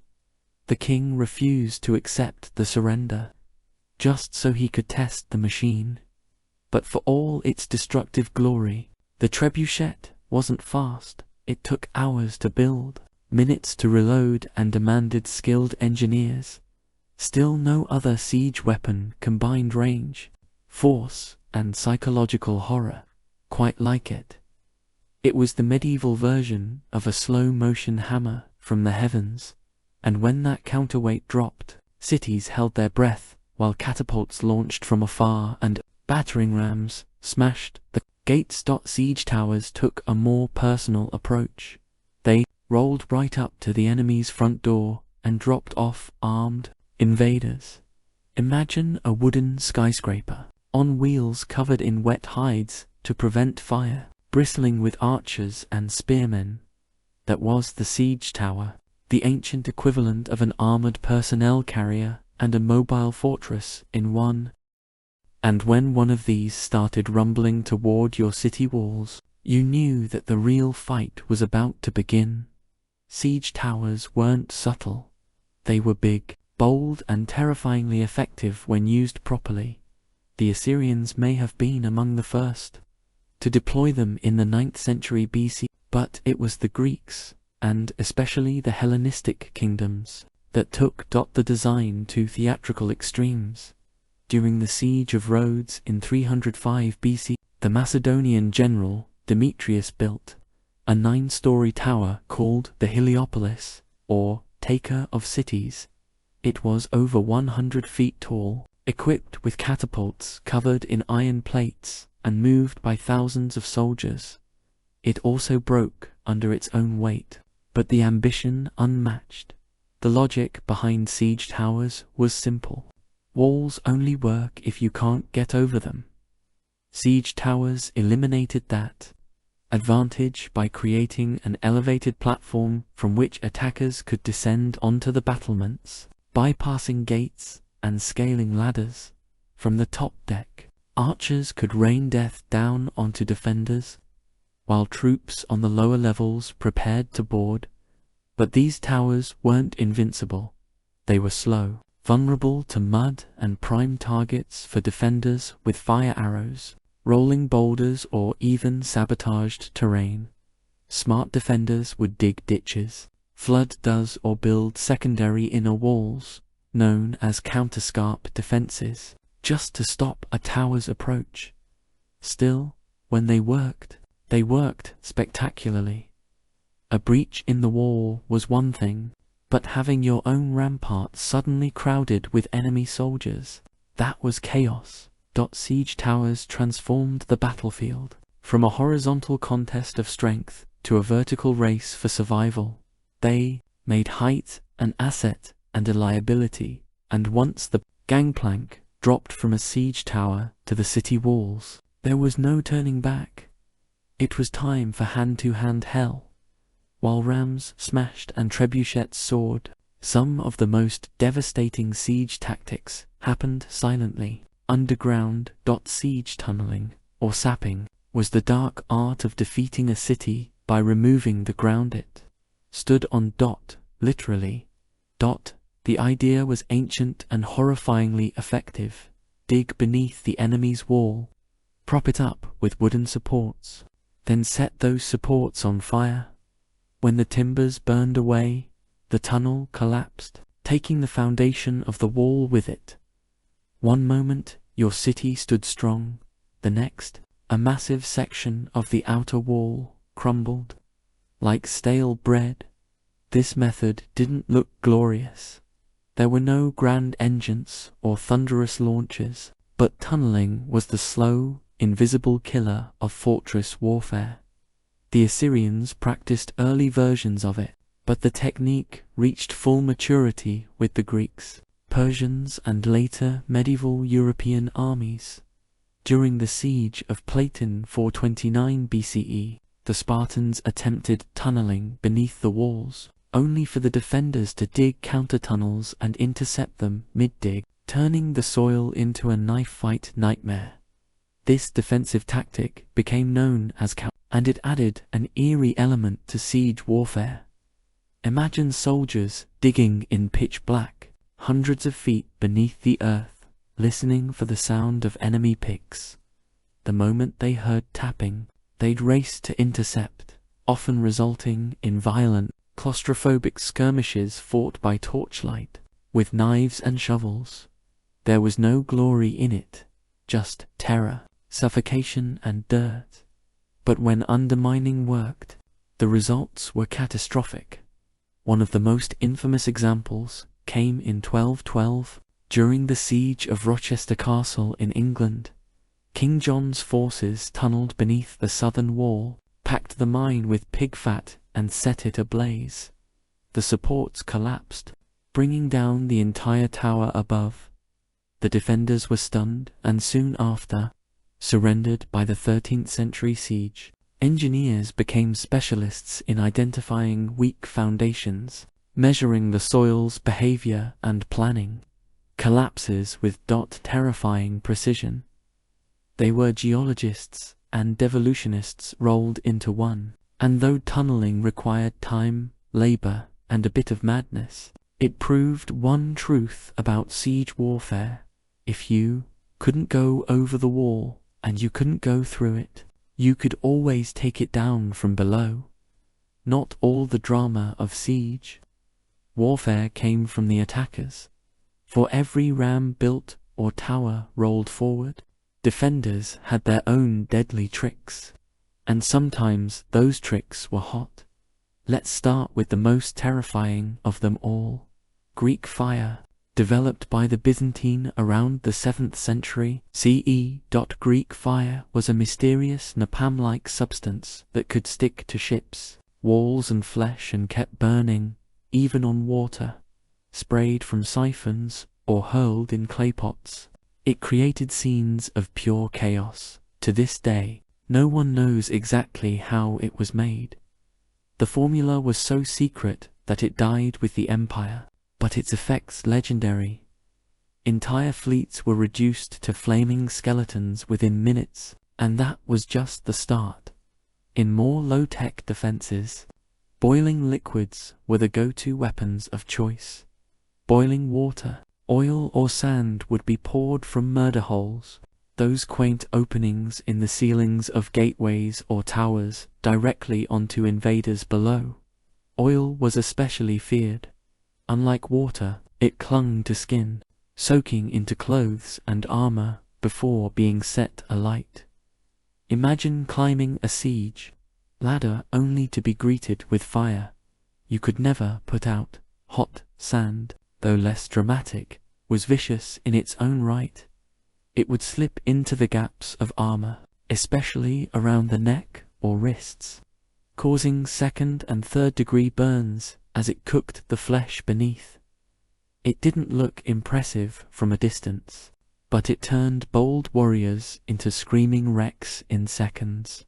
The king refused to accept the surrender, just so he could test the machine. But for all its destructive glory, the trebuchet wasn't fast. It took hours to build, minutes to reload, and demanded skilled engineers. Still no other siege weapon combined range, force, and psychological horror quite like it. It was the medieval version of a slow-motion hammer from the heavens, and when that counterweight dropped, cities held their breath while catapults launched from afar and battering rams smashed the gates. Siege towers took a more personal approach. They rolled right up to the enemy's front door and dropped off armed invaders. Imagine a wooden skyscraper on wheels covered in wet hides to prevent fire, bristling with archers and spearmen. that was the siege tower, the ancient equivalent of an armored personnel carrier and a mobile fortress in one. And when one of these started rumbling toward your city walls, you knew that the real fight was about to begin. Siege towers weren't subtle. They were big, bold, and terrifyingly effective when used properly. The Assyrians may have been among the first to deploy them in the 9th century BC, but it was the Greeks, and especially the Hellenistic kingdoms, that took the design to theatrical extremes. During the siege of Rhodes in 305 BC, the Macedonian general Demetrius built a 9-story tower called the Heliopolis, or Taker of Cities. It was over 100 feet tall, equipped with catapults covered in iron plates, and moved by thousands of soldiers. It also broke under its own weight, but the ambition unmatched. The logic behind siege towers was simple. Walls only work if you can't get over them. Siege towers eliminated that advantage by creating an elevated platform from which attackers could descend onto the battlements, bypassing gates and scaling ladders. From the top deck, archers could rain death down onto defenders, while troops on the lower levels prepared to board. But these towers weren't invincible. They were slow, vulnerable to mud, and prime targets for defenders with fire arrows, rolling boulders, or even sabotaged terrain. Smart defenders would dig ditches, flood does, or build secondary inner walls, known as counterscarp defenses, just to stop a tower's approach. Still, when they worked spectacularly. A breach in the wall was one thing, but having your own rampart suddenly crowded with enemy soldiers, that was chaos. Siege towers transformed the battlefield from a horizontal contest of strength to a vertical race for survival. They made height an asset and a liability, and once the gangplank dropped from a siege tower to the city walls, there was no turning back. It was time for hand-to-hand hell. While rams smashed and trebuchets soared, some of the most devastating siege tactics happened silently. Underground. Siege tunneling, or sapping, was the dark art of defeating a city by removing the ground it stood on. Literally. The idea was ancient and horrifyingly effective. Dig beneath the enemy's wall, prop it up with wooden supports, then set those supports on fire. When the timbers burned away, the tunnel collapsed, taking the foundation of the wall with it. One moment, your city stood strong. The next, a massive section of the outer wall crumbled like stale bread. This method didn't look glorious. There were no grand engines or thunderous launches, but tunneling was the slow, invisible killer of fortress warfare. The Assyrians practiced early versions of it, but the technique reached full maturity with the Greeks, Persians, and later medieval European armies. During the siege of Platen 429 BCE, the Spartans attempted tunneling beneath the walls, only for the defenders to dig counter-tunnels and intercept them mid-dig, turning the soil into a knife-fight nightmare. This defensive tactic became known as and it added an eerie element to siege warfare. Imagine soldiers digging in pitch black, hundreds of feet beneath the earth, listening for the sound of enemy picks. The moment they heard tapping, they'd race to intercept, often resulting in violent, claustrophobic skirmishes fought by torchlight, with knives and shovels. There was no glory in it, just terror, suffocation, and dirt. But when undermining worked, the results were catastrophic. One of the most infamous examples came in 1212, during the siege of Rochester Castle in England. King John's forces tunneled beneath the southern wall, packed the mine with pig fat, and set it ablaze. The supports collapsed, bringing down the entire tower above. The defenders were stunned, and soon after surrendered by the 13th century siege. Engineers became specialists in identifying weak foundations, measuring the soil's behavior and planning collapses with terrifying precision. They were geologists and devolutionists rolled into one, and though tunneling required time, labor, and a bit of madness, it proved one truth about siege warfare: if you couldn't go over the wall and you couldn't go through it, you could always take it down from below. Not all the drama of siege warfare came from the attackers. For every ram built or tower rolled forward, defenders had their own deadly tricks, and sometimes those tricks were hot. Let's start with the most terrifying of them all: Greek fire. Developed by the Byzantine around the 7th century CE. Greek fire was a mysterious napalm-like substance that could stick to ships, walls and flesh and kept burning, even on water, sprayed from siphons or hurled in clay pots. It created scenes of pure chaos. To this day, no one knows exactly how it was made. The formula was so secret that it died with the empire, but its effects legendary. Entire fleets were reduced to flaming skeletons within minutes, and that was just the start. In more low-tech defenses, boiling liquids were the go-to weapons of choice. Boiling water, oil or sand would be poured from murder holes, those quaint openings in the ceilings of gateways or towers, directly onto invaders below. Oil was especially feared. Unlike water, it clung to skin, soaking into clothes and armor before being set alight. Imagine climbing a siege ladder only to be greeted with fire. You could never put out. Hot sand, though less dramatic, was vicious in its own right. It would slip into the gaps of armor, especially around the neck or wrists, causing second and third degree burns as it cooked the flesh beneath. It didn't look impressive from a distance, but it turned bold warriors into screaming wrecks in seconds.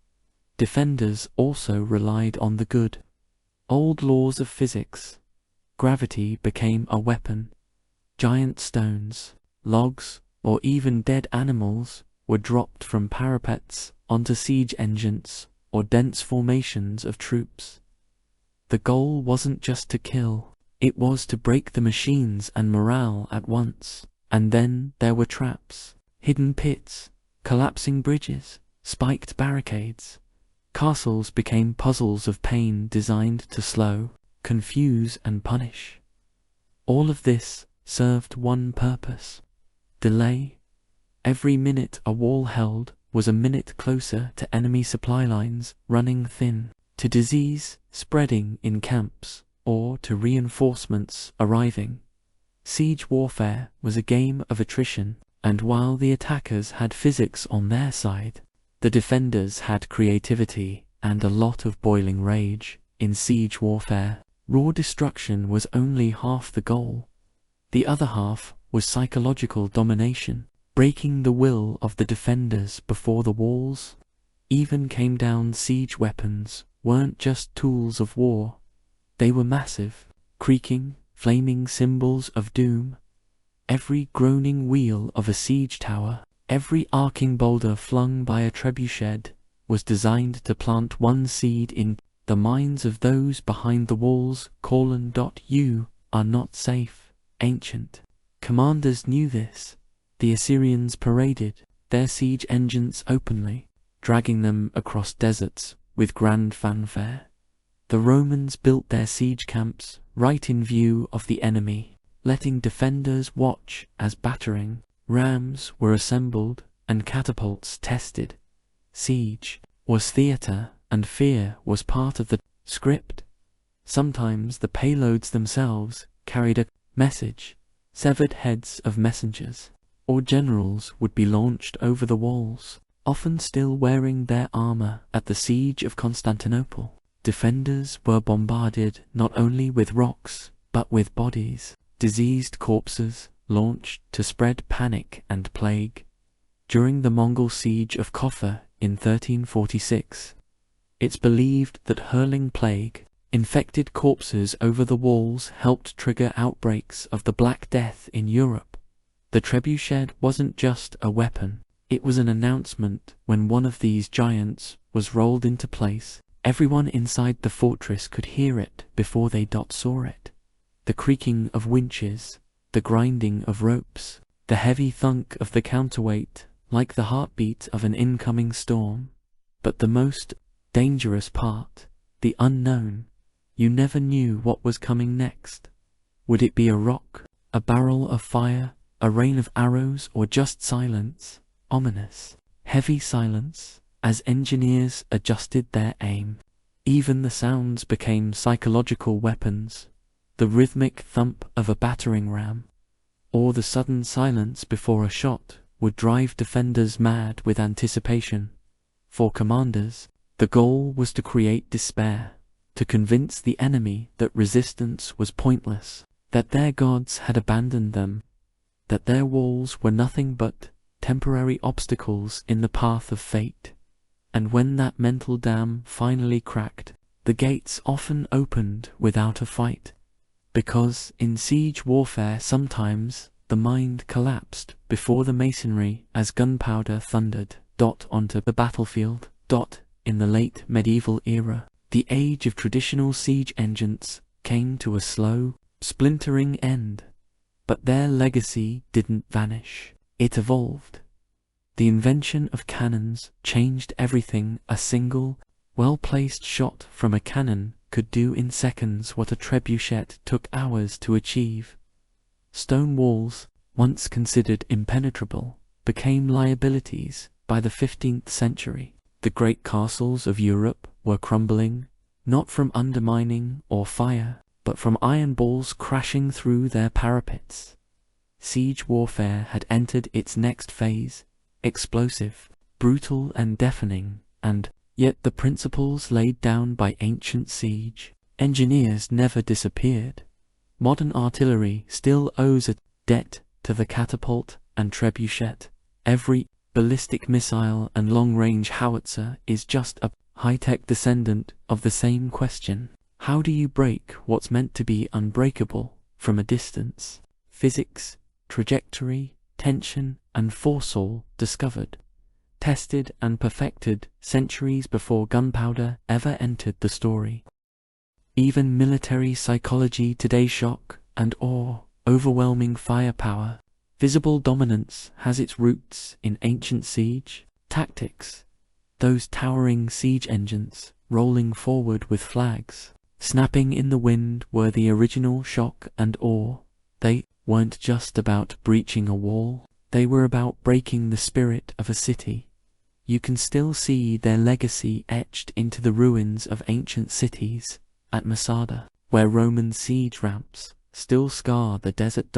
Defenders also relied on the good old laws of physics. Gravity became a weapon. Giant stones, logs, or even dead animals were dropped from parapets onto siege engines or dense formations of troops. The goal wasn't just to kill, it was to break the machines and morale at once. And then there were traps, hidden pits, collapsing bridges, spiked barricades. Castles became puzzles of pain designed to slow, confuse, and punish. All of this served one purpose: delay. Every minute a wall held was a minute closer to enemy supply lines running thin, to disease spreading in camps, or to reinforcements arriving. Siege warfare was a game of attrition, and while the attackers had physics on their side, the defenders had creativity and a lot of boiling rage. In siege warfare, raw destruction was only half the goal. The other half was psychological domination, breaking the will of the defenders before the walls even came down. Siege weapons weren't just tools of war. They were massive, creaking, flaming symbols of doom. Every groaning wheel of a siege tower, every arcing boulder flung by a trebuchet, was designed to plant one seed in the minds of those behind the walls. You are not safe, ancient. Commanders knew this. The Assyrians paraded their siege engines openly, dragging them across deserts with grand fanfare. The Romans built their siege camps right in view of the enemy, letting defenders watch as battering rams were assembled and catapults tested. Siege was theater, and fear was part of the script. Sometimes the payloads themselves carried a message. Severed heads of messengers or generals would be launched over the walls, often still wearing their armor. At the siege of Constantinople, defenders were bombarded not only with rocks, but with bodies, diseased corpses, launched to spread panic and plague. During the Mongol siege of Koffa in 1346, It's believed that hurling plague, infected corpses over the walls helped trigger outbreaks of the Black Death in Europe. The trebuchet wasn't just a weapon, it was an announcement. When one of these giants was rolled into place, everyone inside the fortress could hear it before they saw it. The creaking of winches, the grinding of ropes, the heavy thunk of the counterweight, like the heartbeat of an incoming storm. But the most dangerous part, the unknown. You never knew what was coming next. Would it be a rock, a barrel of fire, a rain of arrows, or just silence? Ominous, heavy silence, as engineers adjusted their aim. Even the sounds became psychological weapons. The rhythmic thump of a battering ram, or the sudden silence before a shot, would drive defenders mad with anticipation. For commanders, the goal was to create despair, to convince the enemy that resistance was pointless, that their gods had abandoned them, that their walls were nothing but temporary obstacles in the path of fate. And when that mental dam finally cracked, the gates often opened without a fight. Because in siege warfare sometimes the mind collapsed before the masonry as gunpowder thundered onto the battlefield. In the late medieval era, the age of traditional siege engines came to a slow, splintering end. But their legacy didn't vanish, it evolved. The invention of cannons changed everything. A single, well-placed shot from a cannon could do in seconds what a trebuchet took hours to achieve. Stone walls, once considered impenetrable, became liabilities by the 15th century. The great castles of Europe were crumbling, not from undermining or fire, but from iron balls crashing through their parapets. Siege warfare had entered its next phase, explosive, brutal and deafening, and yet the principles laid down by ancient siege engineers never disappeared. Modern artillery still owes a debt to the catapult and trebuchet. Every ballistic missile and long-range howitzer is just a high-tech descendant of the same question. How do you break what's meant to be unbreakable from a distance? Physics, trajectory, tension, and force all discovered, tested and perfected centuries before gunpowder ever entered the story. Even military psychology today, shock and awe, overwhelming firepower, visible dominance, has its roots in ancient siege tactics. Those towering siege engines, rolling forward with flags snapping in the wind, were the original shock and awe. They weren't just about breaching a wall, they were about breaking the spirit of a city. You can still see their legacy etched into the ruins of ancient cities, at Masada, where Roman siege ramps still scar the desert.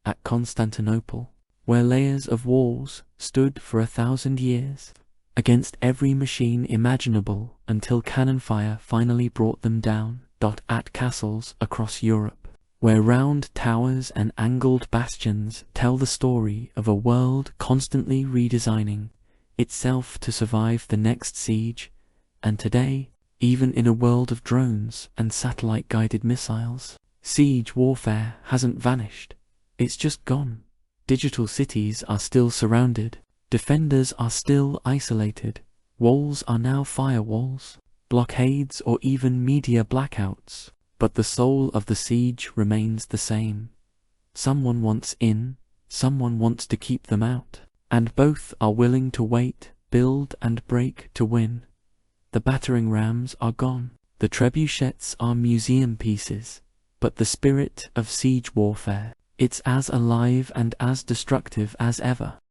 At Constantinople, where layers of walls stood for 1,000 years, against every machine imaginable, until cannon fire finally brought them down. At castles across Europe, where round towers and angled bastions tell the story of a world constantly redesigning itself to survive the next siege. And today, even in a world of drones and satellite-guided missiles, siege warfare hasn't vanished. It's just gone. Digital cities are still surrounded, defenders are still isolated, walls are now firewalls, blockades or even media blackouts, but the soul of the siege remains the same. Someone wants in, someone wants to keep them out, and both are willing to wait, build and break to win. The battering rams are gone, the trebuchets are museum pieces, but the spirit of siege warfare, it's as alive and as destructive as ever.